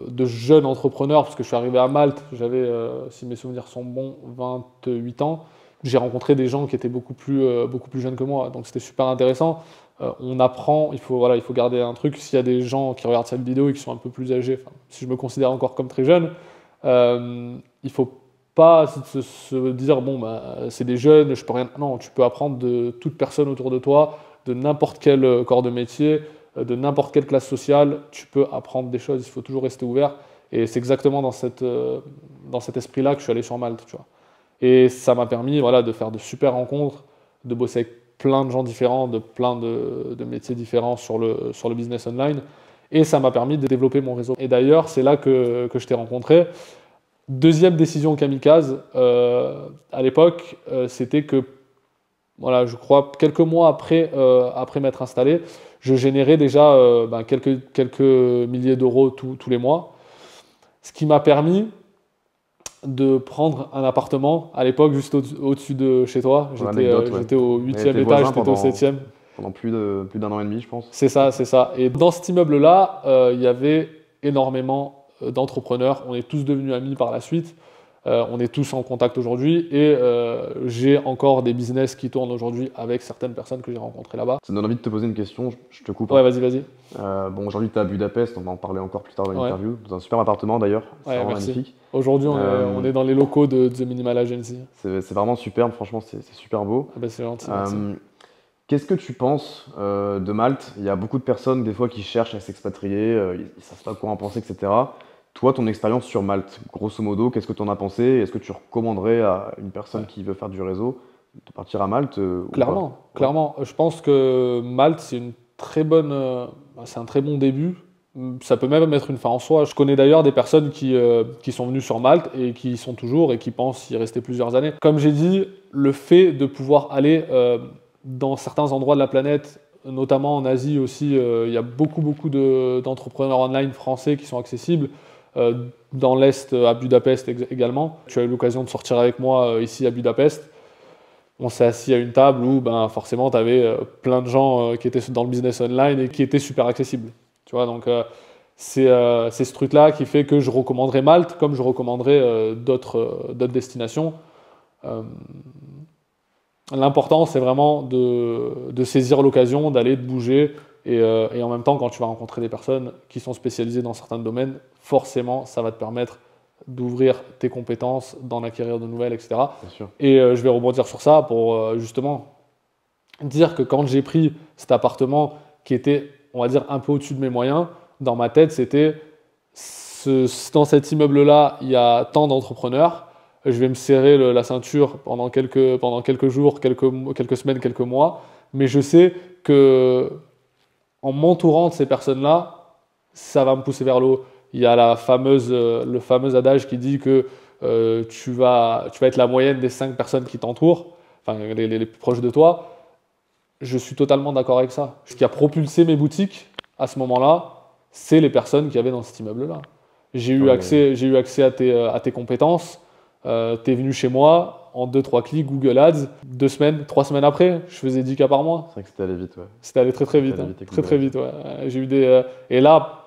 de jeunes entrepreneurs, parce que je suis arrivé à Malte, j'avais, si mes souvenirs sont bons, 28 ans. J'ai rencontré des gens qui étaient beaucoup plus jeunes que moi, donc c'était super intéressant. On apprend, il faut garder un truc. S'il y a des gens qui regardent cette vidéo et qui sont un peu plus âgés, si je me considère encore comme très jeune, il faut pas se dire bon bah c'est des jeunes, je peux rien. Non, tu peux apprendre de toute personne autour de toi, de n'importe quel corps de métier, de n'importe quelle classe sociale. Tu peux apprendre des choses. Il faut toujours rester ouvert. Et c'est exactement dans cet esprit-là que je suis allé sur Malte, tu vois. Et ça m'a permis, voilà, de faire de super rencontres, de bosser avec plein de gens différents, de plein de métiers différents sur le business online. Et ça m'a permis de développer mon réseau. Et d'ailleurs, c'est là que je t'ai rencontré. Deuxième décision kamikaze, à l'époque, c'était que, voilà, je crois, quelques mois après m'être installé, je générais déjà quelques milliers d'euros tous les mois. Ce qui m'a permis de prendre un appartement à l'époque juste au-dessus de chez toi. J'étais au 8e étage, tu étais au 7e. Pendant plus d'un an et demi, je pense. C'est ça, c'est ça. Et dans cet immeuble-là, il y avait énormément d'entrepreneurs. On est tous devenus amis par la suite. On est tous en contact aujourd'hui et j'ai encore des business qui tournent aujourd'hui avec certaines personnes que j'ai rencontrées là-bas. Ça me donne envie de te poser une question, je te coupe. Ouais, vas-y. Bon, aujourd'hui, tu es à Budapest, on va en parler encore plus tard dans l'interview, dans un super appartement d'ailleurs, c'est vraiment magnifique. Aujourd'hui, on est dans les locaux de The Minimal Agency. C'est vraiment superbe, franchement, c'est super beau. Ah ben, c'est gentil, merci. Qu'est-ce que tu penses de Malte? Il y a beaucoup de personnes des fois qui cherchent à s'expatrier, ils ne savent pas quoi en penser, etc. Toi, ton expérience sur Malte, grosso modo, qu'est-ce que tu en as pensé? Est-ce que tu recommanderais à une personne qui veut faire du réseau de partir à Malte? Clairement, clairement. Je pense que Malte, c'est un très bon début. Ça peut même être une fin en soi. Je connais d'ailleurs des personnes qui sont venues sur Malte et qui y sont toujours et qui pensent y rester plusieurs années. Comme j'ai dit, le fait de pouvoir aller dans certains endroits de la planète, notamment en Asie aussi, il y a beaucoup d'entrepreneurs online français qui sont accessibles. Dans l'Est, à Budapest également. Tu as eu l'occasion de sortir avec moi ici à Budapest. On s'est assis à une table où forcément tu avais plein de gens qui étaient dans le business online et qui étaient super accessibles. Tu vois, donc c'est ce truc-là qui fait que je recommanderais Malte comme je recommanderais d'autres destinations. L'important, c'est vraiment de saisir l'occasion, d'aller, de bouger. Et en même temps, quand tu vas rencontrer des personnes qui sont spécialisées dans certains domaines, forcément, ça va te permettre d'ouvrir tes compétences, d'en acquérir de nouvelles, etc. Bien sûr. Et je vais rebondir sur ça pour justement dire que quand j'ai pris cet appartement qui était, on va dire, un peu au-dessus de mes moyens, dans ma tête, c'était dans cet immeuble-là, il y a tant d'entrepreneurs, je vais me serrer la ceinture pendant quelques jours, quelques semaines, quelques mois, mais je sais que en m'entourant de ces personnes-là, ça va me pousser vers le haut. Il y a le fameux adage qui dit que tu vas être la moyenne des 5 personnes qui t'entourent, enfin les plus proches de toi. Je suis totalement d'accord avec ça. Ce qui a propulsé mes boutiques à ce moment-là, c'est les personnes qui avaient dans cet immeuble-là. J'ai eu accès à tes compétences. Tu es venu chez moi, en 2-3 clics, Google Ads, 2 semaines, 3 semaines après, je faisais 10 cas par mois. C'est vrai que c'était allé vite, ouais. C'était allé très vite. Très vite, ouais. J'ai eu des, et là,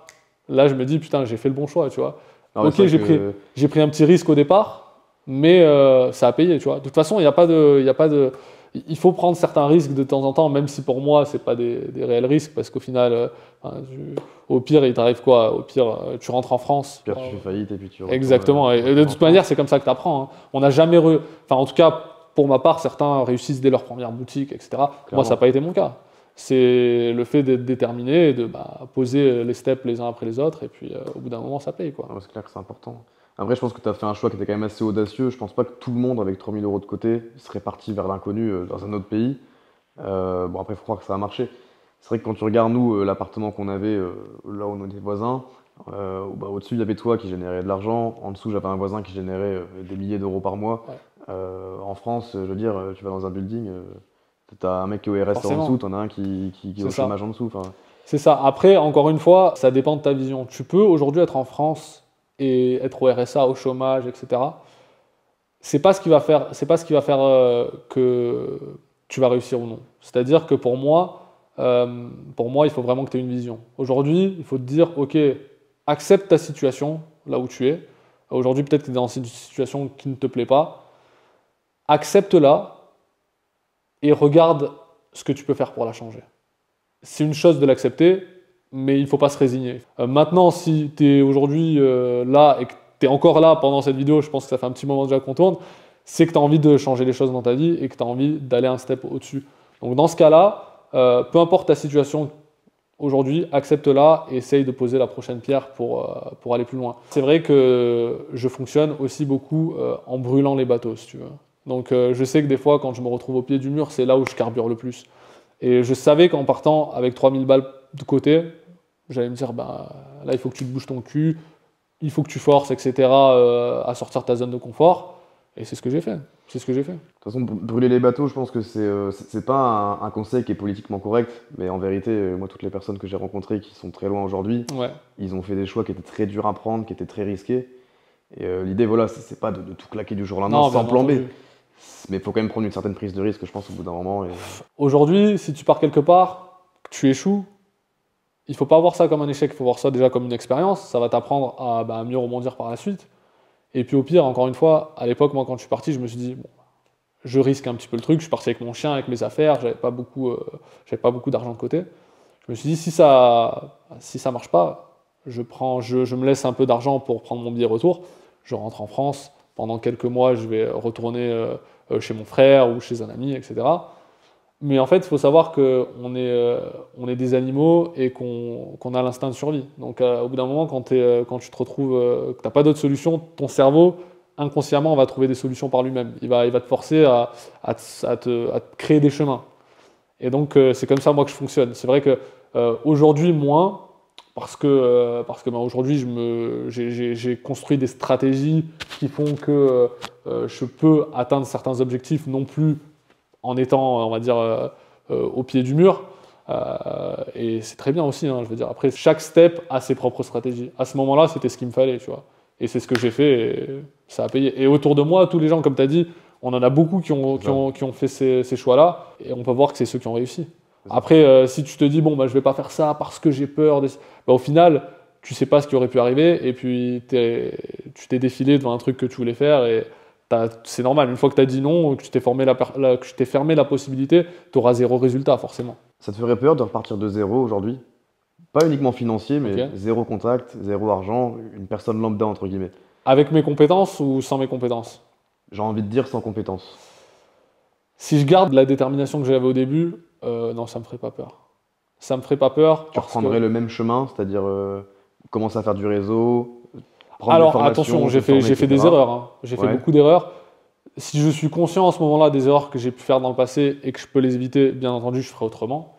je me dis, putain, j'ai fait le bon choix, tu vois. Non, mais Ok, c'est vrai que- j'ai pris un petit risque au départ, mais ça a payé, tu vois. De toute façon, il y a pas de... Il faut prendre certains risques de temps en temps, même si pour moi, c'est pas des réels risques, parce qu'au final, au pire, il t'arrive quoi? Au pire, tu rentres en France. Puis après, tu fais faillite et puis tu retournes, Exactement. Et de toute manière, c'est comme ça que tu apprends. On n'a jamais... Enfin, en tout cas, pour ma part, certains réussissent dès leur première boutique, etc. Moi, ça n'a pas été mon cas. C'est le fait d'être déterminé et de poser les steps les uns après les autres, et puis au bout d'un moment, ça paye, quoi. Ouais, c'est clair que c'est important. Après, je pense que tu as fait un choix qui était quand même assez audacieux. Je pense pas que tout le monde, avec 3 000 euros de côté, serait parti vers l'inconnu dans un autre pays. Bon, après, il faut croire que ça a marché. C'est vrai que quand tu regardes, nous, l'appartement qu'on avait là où on était voisins, au-dessus, il y avait toi qui générais de l'argent. En dessous, j'avais un voisin qui générait des milliers d'euros par mois. Ouais. En France, je veux dire, tu vas dans un building, tu as un mec qui est au RSA en Forcément. dessous, tu en as un qui est au C'est ça. chômage en dessous. Enfin, C'est ça. Après, encore une fois, ça dépend de ta vision. Tu peux aujourd'hui être en France et être au RSA, au chômage, etc. C'est pas ce qui va faire, que tu vas réussir ou non. C'est-à-dire que pour moi, il faut vraiment que tu aies une vision. Aujourd'hui, il faut te dire, ok, accepte ta situation là où tu es. Aujourd'hui, peut-être que tu es dans une situation qui ne te plaît pas. Accepte-la et regarde ce que tu peux faire pour la changer. C'est une chose de l'accepter, mais il ne faut pas se résigner. Maintenant, si tu es aujourd'hui là et que tu es encore là pendant cette vidéo, je pense que ça fait un petit moment déjà qu'on tourne, c'est que tu as envie de changer les choses dans ta vie et que tu as envie d'aller un step au-dessus. Donc dans ce cas-là, peu importe ta situation aujourd'hui, accepte-la et essaye de poser la prochaine pierre pour aller plus loin. C'est vrai que je fonctionne aussi beaucoup en brûlant les bateaux, si tu veux. Donc je sais que des fois, quand je me retrouve au pied du mur, c'est là où je carbure le plus. Et je savais qu'en partant avec 3000 balles de côté, j'allais me dire, là, il faut que tu te bouges ton cul, il faut que tu forces, etc., à sortir de ta zone de confort. Et c'est ce que j'ai fait. C'est ce que j'ai fait. de toute façon, brûler les bateaux, je pense que c'est pas un conseil qui est politiquement correct, mais en vérité, moi, toutes les personnes que j'ai rencontrées qui sont très loin aujourd'hui, Ouais. ils ont fait des choix qui étaient très durs à prendre, qui étaient très risqués. Et l'idée, voilà, c'est pas de tout claquer du jour au lendemain Non, sans bien plan B. entendu. Mais il faut quand même prendre une certaine prise de risque, je pense, au bout d'un moment. Et... Aujourd'hui, si tu pars quelque part, que tu échoues, il ne faut pas voir ça comme un échec, il faut voir ça déjà comme une expérience. Ça va t'apprendre à mieux rebondir par la suite. Et puis au pire, encore une fois, à l'époque, moi, quand je suis parti, je me suis dit, bon, je risque un petit peu le truc. Je suis parti avec mon chien, avec mes affaires, j'avais pas beaucoup d'argent de côté. Je me suis dit, si ça marche pas, je me laisse un peu d'argent pour prendre mon billet retour. Je rentre en France. Pendant quelques mois, je vais retourner chez mon frère ou chez un ami, etc. Mais en fait, il faut savoir qu'on est des animaux et qu'on a l'instinct de survie. Donc au bout d'un moment, quand tu te retrouves, que tu n'as pas d'autre solution, ton cerveau, inconsciemment, va trouver des solutions par lui-même. Il va te forcer à te créer des chemins. Et donc, c'est comme ça, moi, que je fonctionne. C'est vrai qu'aujourd'hui, moins, parce que aujourd'hui, j'ai construit des stratégies qui font que je peux atteindre certains objectifs, non plus en étant, on va dire, au pied du mur. Et c'est très bien aussi, hein, je veux dire. Après, chaque step a ses propres stratégies. À ce moment-là, c'était ce qu'il me fallait, tu vois. Et c'est ce que j'ai fait, et ça a payé. Et autour de moi, tous les gens, comme tu as dit, on en a beaucoup qui ont fait ces choix-là, et on peut voir que c'est ceux qui ont réussi. Après, si tu te dis, bon, je vais pas faire ça parce que j'ai peur, au final, tu sais pas ce qui aurait pu arriver, et puis tu t'es défilé devant un truc que tu voulais faire, et c'est normal. Une fois que tu as dit non, que tu t'es fermé la possibilité, tu auras zéro résultat, forcément. Ça te ferait peur de repartir de zéro aujourd'hui? Pas uniquement financier, mais Ok. zéro contact, zéro argent, une personne lambda, entre guillemets. Avec mes compétences ou sans mes compétences? J'ai envie de dire sans compétences. Si je garde la détermination que j'avais au début, non, ça me ferait pas peur. Ça me ferait pas peur. Tu reprendrais le même chemin, c'est-à-dire commencer à faire du réseau, prendre des Alors formations, attention, te j'ai former, fait des etc. erreurs, hein. J'ai fait Ouais. beaucoup d'erreurs. Si je suis conscient à ce moment-là des erreurs que j'ai pu faire dans le passé et que je peux les éviter, bien entendu, je ferai autrement.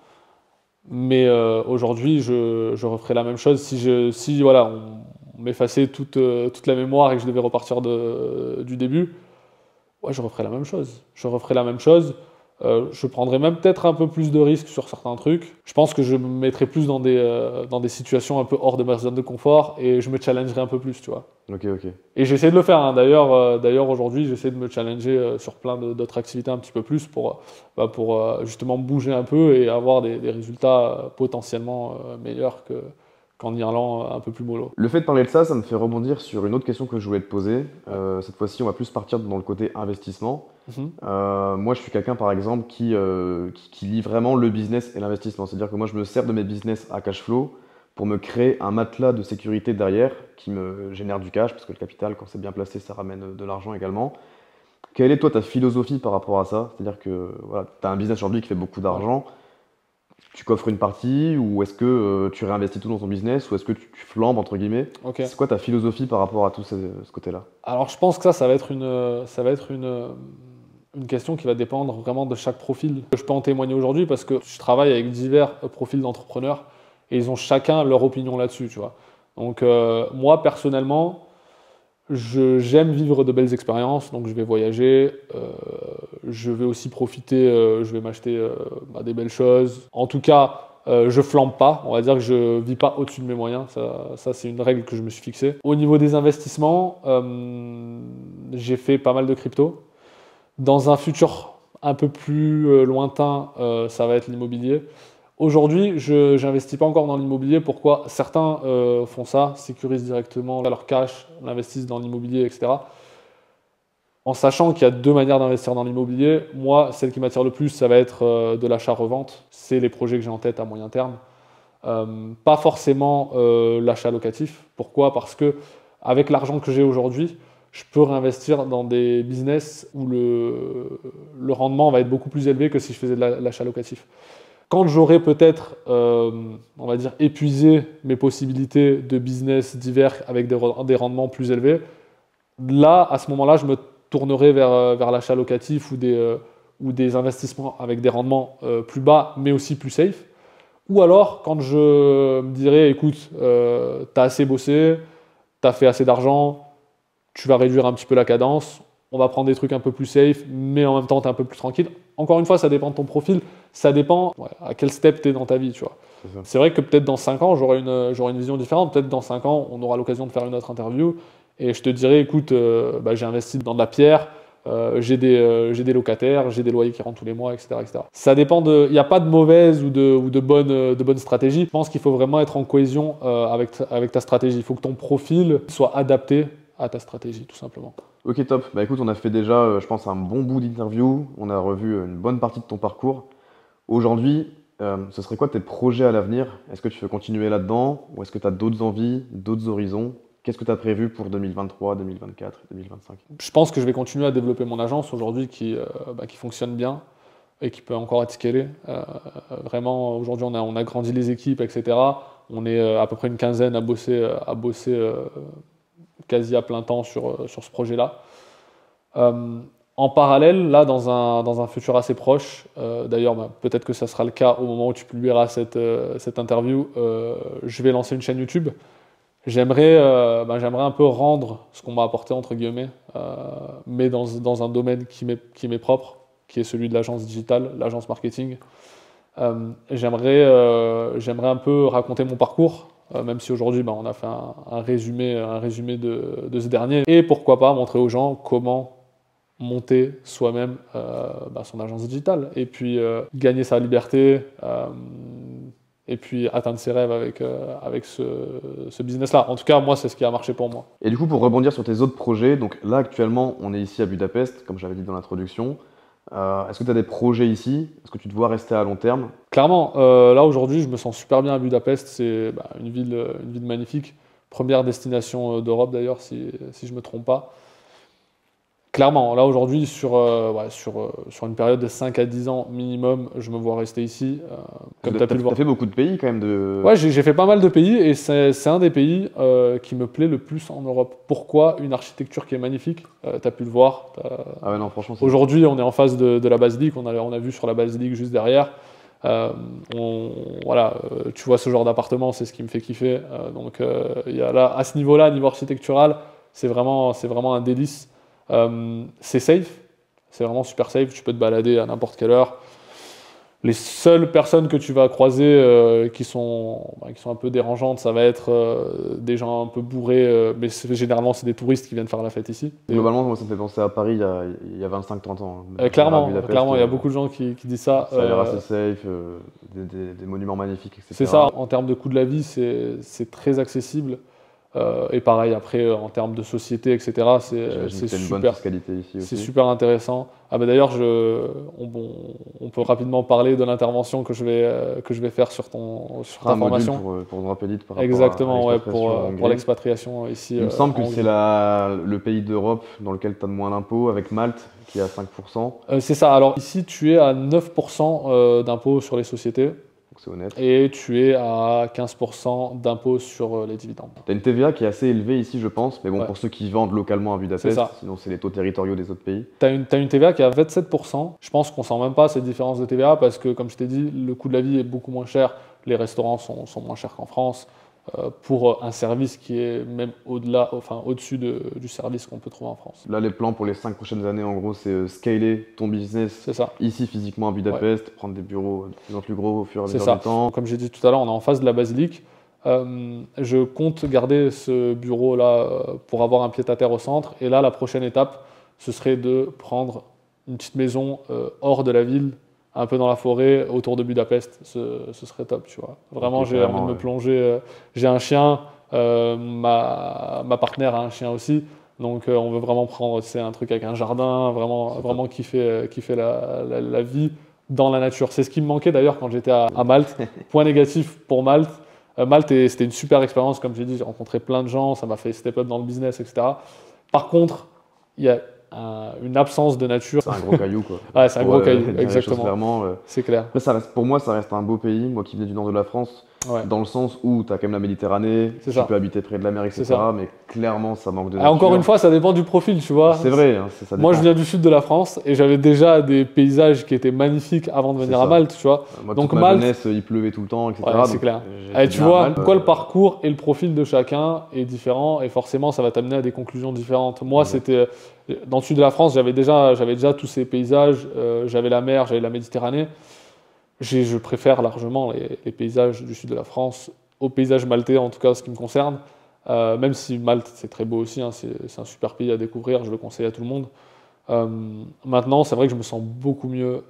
Mais aujourd'hui, je referai la même chose. Si voilà, m'effaçait toute la mémoire et que je devais repartir du début, ouais, je referais la même chose. Je referais la même chose. Je prendrais même peut-être un peu plus de risques sur certains trucs. Je pense que je me mettrais plus dans des situations un peu hors de ma zone de confort et je me challengerais un peu plus, tu vois. Ok, ok. Et j'essaie de le faire, hein. D'ailleurs, aujourd'hui, j'essaie de me challenger sur plein d'autres activités un petit peu plus pour justement bouger un peu et avoir des résultats potentiellement meilleurs qu'en y allant un peu plus mollo. Le fait de parler de ça, ça me fait rebondir sur une autre question que je voulais te poser. Cette fois-ci, on va plus partir dans le côté investissement. Mhm. Moi, je suis quelqu'un, par exemple, qui lie vraiment le business et l'investissement. C'est-à-dire que moi, je me sers de mes business à cash flow pour me créer un matelas de sécurité derrière qui me génère du cash, parce que le capital, quand c'est bien placé, ça ramène de l'argent également. Quelle est, toi, ta philosophie par rapport à ça? C'est-à-dire que voilà, tu as un business aujourd'hui qui fait beaucoup Ouais. d'argent. Tu coffres une partie ou est-ce que tu réinvestis tout dans ton business ou est-ce que tu flambes entre guillemets? Ok. C'est quoi ta philosophie par rapport à tout ce côté-là? Alors, je pense que ça va être une question qui va dépendre vraiment de chaque profil. Je peux en témoigner aujourd'hui parce que je travaille avec divers profils d'entrepreneurs et ils ont chacun leur opinion là-dessus, tu vois. Donc, moi, personnellement, j'aime vivre de belles expériences, donc je vais voyager, je vais aussi profiter, je vais m'acheter des belles choses. En tout cas, je flambe pas, on va dire que je vis pas au-dessus de mes moyens, ça c'est une règle que je me suis fixée. Au niveau des investissements, j'ai fait pas mal de crypto. Dans un futur un peu plus lointain, ça va être l'immobilier. Aujourd'hui, je n'investis pas encore dans l'immobilier. Pourquoi? Certains font ça, sécurisent directement leur cash, l'investissent dans l'immobilier, etc. En sachant qu'il y a deux manières d'investir dans l'immobilier. Moi, celle qui m'attire le plus, ça va être de l'achat-revente. C'est les projets que j'ai en tête à moyen terme. Pas forcément l'achat locatif. Pourquoi? Parce que avec l'argent que j'ai aujourd'hui, je peux réinvestir dans des business où le rendement va être beaucoup plus élevé que si je faisais de l'achat locatif. Quand j'aurai peut-être, on va dire, épuisé mes possibilités de business divers avec des rendements plus élevés, là, à ce moment-là, je me tournerai vers l'achat locatif ou des investissements avec des rendements plus bas, mais aussi plus safe. Ou alors, quand je me dirais, écoute, tu as assez bossé, tu as fait assez d'argent, tu vas réduire un petit peu la cadence, on va prendre des trucs un peu plus safe, mais en même temps, tu es un peu plus tranquille. Encore une fois, ça dépend de ton profil, ça dépend à quel step tu es dans ta vie, tu vois. C'est vrai que peut-être dans 5 ans, j'aurai une vision différente. Peut-être dans 5 ans, on aura l'occasion de faire une autre interview et je te dirai, écoute, j'ai investi dans de la pierre, j'ai des locataires, j'ai des loyers qui rentrent tous les mois, etc. etc. Ça dépend il n'y a pas de mauvaise ou de bonne stratégie. Je pense qu'il faut vraiment être en cohésion avec ta stratégie. Il faut que ton profil soit adapté à ta stratégie, tout simplement. Ok, top. Bah écoute, on a fait déjà, je pense, un bon bout d'interview. On a revu une bonne partie de ton parcours. Aujourd'hui, ce serait quoi tes projets à l'avenir? Est-ce que tu veux continuer là-dedans ou est-ce que tu as d'autres envies, d'autres horizons? Qu'est-ce que tu as prévu pour 2023, 2024 et 2025? Je pense que je vais continuer à développer mon agence aujourd'hui qui fonctionne bien et qui peut encore être scalée. Vraiment, aujourd'hui, on a grandi les équipes, etc. On est à peu près une quinzaine à bosser quasi à plein temps sur ce projet-là. En parallèle, là, dans un futur assez proche, d'ailleurs, peut-être que ça sera le cas au moment où tu publieras cette interview, je vais lancer une chaîne YouTube. J'aimerais un peu rendre ce qu'on m'a apporté, entre guillemets, mais dans un domaine qui m'est propre, qui est celui de l'agence digitale, l'agence marketing. J'aimerais un peu raconter mon parcours, même si aujourd'hui on a fait un résumé de ce dernier. Et pourquoi pas montrer aux gens comment monter soi-même son agence digitale et puis gagner sa liberté et puis atteindre ses rêves avec ce business-là. En tout cas, moi, c'est ce qui a marché pour moi. Et du coup, pour rebondir sur tes autres projets, donc là actuellement, on est ici à Budapest, comme j'avais dit dans l'introduction. Est-ce que tu as des projets ici? Est-ce que tu te vois rester à long terme? Clairement, là aujourd'hui, je me sens super bien à Budapest. C'est une ville magnifique. Première destination d'Europe d'ailleurs, si je ne me trompe pas. Clairement, là aujourd'hui, sur une période de 5 à 10 ans minimum, je me vois rester ici. Comme tu as pu le voir. Tu as fait beaucoup de pays quand même Ouais, j'ai fait pas mal de pays et c'est un des pays qui me plaît le plus en Europe. Pourquoi? Une architecture qui est magnifique. Tu as pu le voir. Ah ouais, non, franchement, c'est... Aujourd'hui, on est en face de la basilique. On a vu sur la basilique juste derrière. Voilà, tu vois ce genre d'appartement, c'est ce qui me fait kiffer. Donc il y a là, à ce niveau-là, niveau architectural, c'est vraiment un délice. C'est safe, c'est vraiment super safe. Tu peux te balader à n'importe quelle heure. Les seules personnes que tu vas croiser qui sont un peu dérangeantes, ça va être des gens un peu bourrés, mais généralement c'est des touristes qui viennent faire la fête ici. Globalement, moi, ça me fait penser à Paris il y a 25-30 ans. Clairement, Budapest, il y a beaucoup de gens qui disent ça. ça a l'air assez safe, des monuments magnifiques, etc. C'est ça, en termes de coût de la vie, c'est très accessible. Et pareil, après, en termes de société, etc., c'est une bonne super. fiscalité ici C'est aussi. super intéressant. Ah bah d'ailleurs, on peut rapidement parler de l'intervention que je vais faire sur ta Un module formation. pour Drop Elite par rapport Exactement, à ouais, l'expatriation en pour Hongrie. l'expatriation ici. Il me semble que en c'est Hongrie. le pays d'Europe dans lequel tu as le moins d'impôts, avec Malte qui est à 5%, C'est ça. Alors ici, tu es à 9% d'impôt sur les sociétés donc c'est honnête. et tu es à 15% d'impôt sur les dividendes. Tu as une TVA qui est assez élevée ici, je pense, mais bon, Ouais. pour ceux qui vendent localement à C'est Budapest, ça. sinon c'est les taux territoriaux des autres pays. Tu as une TVA qui est à 27%. Je pense qu'on sent même pas cette différence de TVA parce que, comme je t'ai dit, le coût de la vie est beaucoup moins cher. Les restaurants sont moins chers qu'en France pour un service qui est même au-dessus du service qu'on peut trouver en France. Là, les plans pour les 5 prochaines années, en gros, c'est scaler ton business C'est ça. ici physiquement à Budapest, prendre des bureaux de plus en plus gros au fur et à C'est mesure ça. du temps. Comme j'ai dit tout à l'heure, on est en face de la basilique. Je compte garder ce bureau-là pour avoir un pied-à-terre au centre. Et là, la prochaine étape, ce serait de prendre une petite maison hors de la ville, un peu dans la forêt, autour de Budapest. Ce serait top, tu vois. Vraiment, Ok, j'ai envie de carrément, me ouais. plonger. J'ai un chien, ma partenaire a un chien aussi. Donc, on veut vraiment prendre un truc avec un jardin, vraiment kiffer la vie dans la nature. C'est ce qui me manquait d'ailleurs quand j'étais à Malte. Point négatif pour Malte. Malte, c'était une super expérience, comme j'ai dit, j'ai rencontré plein de gens, ça m'a fait step up dans le business, etc. Par contre, il y a une absence de nature. C'est un gros caillou, quoi. Ouais, c'est un gros caillou, Dire les choses exactement. clairement, C'est clair. Après, pour moi, ça reste un beau pays, moi qui venais du nord de la France, Ouais. dans le sens où tu as quand même la Méditerranée, C'est tu ça. peux habiter près de la mer, etc. C'est ça. Mais clairement, ça manque de Ah, nature. encore une fois, ça dépend du profil, tu vois. C'est vrai, hein, ça Moi, dépend. je viens du sud de la France et j'avais déjà des paysages qui étaient magnifiques avant de venir C'est à ça. Malte, tu vois. Moi, Donc toute ma Malte, jeunesse, il pleuvait tout le temps, etc. ouais, c'est donc, clair. j'étais Tu bien à vois, Malte. quoi, le parcours et le profil de chacun est différent et forcément, ça va t'amener à des conclusions différentes. Moi, Exact. c'était dans le sud de la France, j'avais déjà tous ces paysages. J'avais la mer, j'avais la Méditerranée. Je préfère largement les paysages du sud de la France aux paysages maltais, en tout cas, ce qui me concerne. Même si Malte, c'est très beau aussi, hein, c'est un super pays à découvrir, je le conseille à tout le monde. Maintenant, c'est vrai que je me sens beaucoup mieux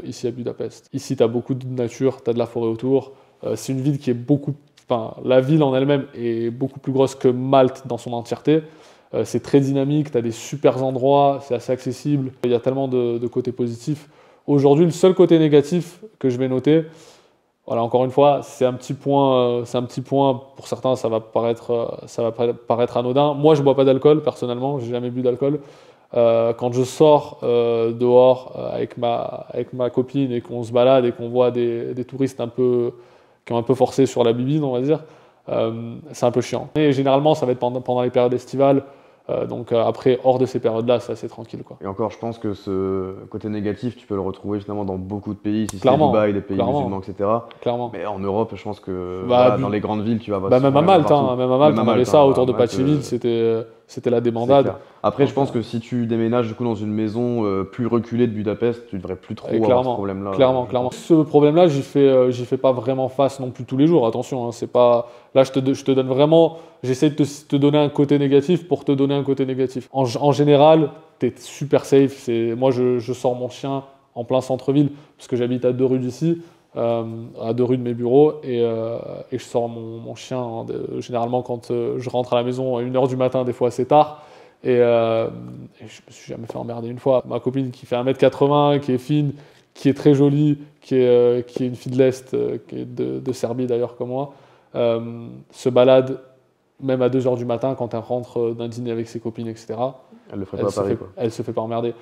ici à Budapest. Ici, tu as beaucoup de nature, tu as de la forêt autour. C'est une ville qui est la ville en elle-même est beaucoup plus grosse que Malte dans son entièreté. C'est très dynamique, tu as des super endroits, c'est assez accessible. Il y a tellement de côtés positifs. Aujourd'hui, le seul côté négatif que je vais noter, voilà, encore une fois, c'est un petit point, pour certains, ça va paraître anodin. Moi, je bois pas d'alcool, personnellement, j'ai jamais bu d'alcool. Quand je sors dehors avec ma copine et qu'on se balade et qu'on voit des touristes qui ont un peu forcé sur la bibine, on va dire, c'est un peu chiant. Et généralement, ça va être pendant les périodes estivales. Donc après, hors de ces périodes-là, c'est assez tranquille, quoi. Et encore, je pense que ce côté négatif, tu peux le retrouver finalement dans beaucoup de pays, si c'est Clairement, Dubaï, les pays clairement. musulmans, etc. Clairement. Mais en Europe, je pense que Bah, voilà, dans les grandes villes, tu vas voir Même à Malte, partout. même à Malte, Même à on avait Malte, ça hein, autour de à Malte, Pachiville, c'était la c'est débandade. clair. Après, je Donc, pense que si tu déménages du coup dans une maison plus reculée de Budapest, tu devrais plus trop Et avoir ce clairement, problème-là. clairement. Ce problème-là, j'y fais pas vraiment face non plus tous les jours. Attention, hein, c'est pas. Là, je te donne vraiment. J'essaie de te donner un côté négatif pour te donner un côté négatif. En général, tu es super safe. Moi, je sors mon chien en plein centre-ville parce que j'habite à 2 rues d'ici, à 2 rues de mes bureaux, et je sors mon chien généralement quand je rentre à la maison à 1h du matin, des fois assez tard. Et je me suis jamais fait emmerder une fois. Ma copine qui fait 1m80, qui est fine, qui est très jolie, qui est une fille de l'Est, qui est de Serbie d'ailleurs comme moi, se balade même à 2h du matin quand elle rentre d'un dîner avec ses copines, etc. Elle le ferait pas à Paris, quoi. Elle se fait pas emmerder.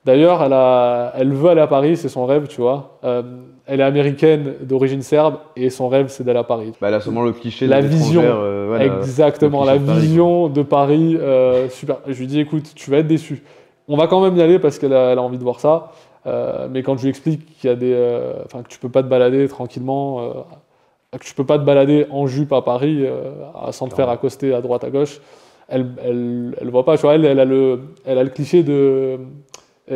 D'ailleurs, elle veut aller à Paris, c'est son rêve, tu vois. Elle est américaine d'origine serbe et son rêve, c'est d'aller à Paris. Bah, elle a sûrement le cliché de La vision, l'étrangère, ouais, exactement, le la cliché de Paris, vision de Paris, super. Je lui dis, écoute, tu vas être déçu. On va quand même y aller parce qu'elle a envie de voir ça. Mais quand je lui explique qu'il y a que tu peux pas te balader tranquillement, que tu peux pas te balader en jupe à Paris sans te faire Clairement. accoster à droite à gauche, elle voit pas. Tu vois, elle a le cliché de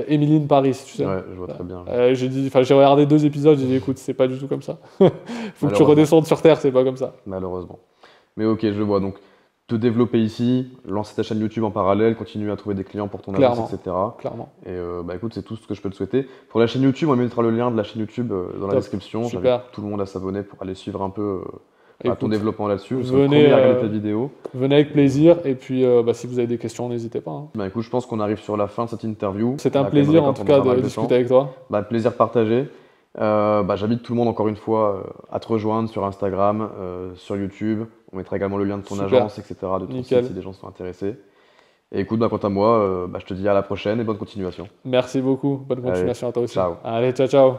Emily in Paris, tu sais. Ouais, je vois très bien. J'ai regardé 2 épisodes, j'ai dit écoute, c'est pas du tout comme ça. Faut que tu Malheureusement. redescendes sur Terre, c'est pas comme ça. Malheureusement. Mais ok, je vois. Donc, te développer ici, lancer ta chaîne YouTube en parallèle, continuer à trouver des clients pour ton agence, Clairement, etc. clairement. Et bah écoute, c'est tout ce que je peux te souhaiter. Pour la chaîne YouTube, on mettra le lien de la chaîne YouTube dans la Top, description. J'invite super. tout le monde à s'abonner pour aller suivre un peu ton Écoute, développement là-dessus. Je serai le venez, premier à regarder tes vidéos. venez avec plaisir. Et puis, si vous avez des questions, n'hésitez pas, hein. Bah écoute, je pense qu'on arrive sur la fin de cette interview. C'était On un a quand même plaisir en récolté tout pendant cas pas mal de de discuter temps. avec toi. Bah, plaisir partagé. J'invite tout le monde encore une fois à te rejoindre sur Instagram, sur YouTube. On mettra également le lien de ton Super. agence, etc., de ton Nickel. site si des gens sont intéressés. Et écoute, quant à moi, je te dis à la prochaine et bonne continuation. Merci beaucoup. Bonne Allez, continuation à toi aussi. ciao. Allez, ciao, ciao.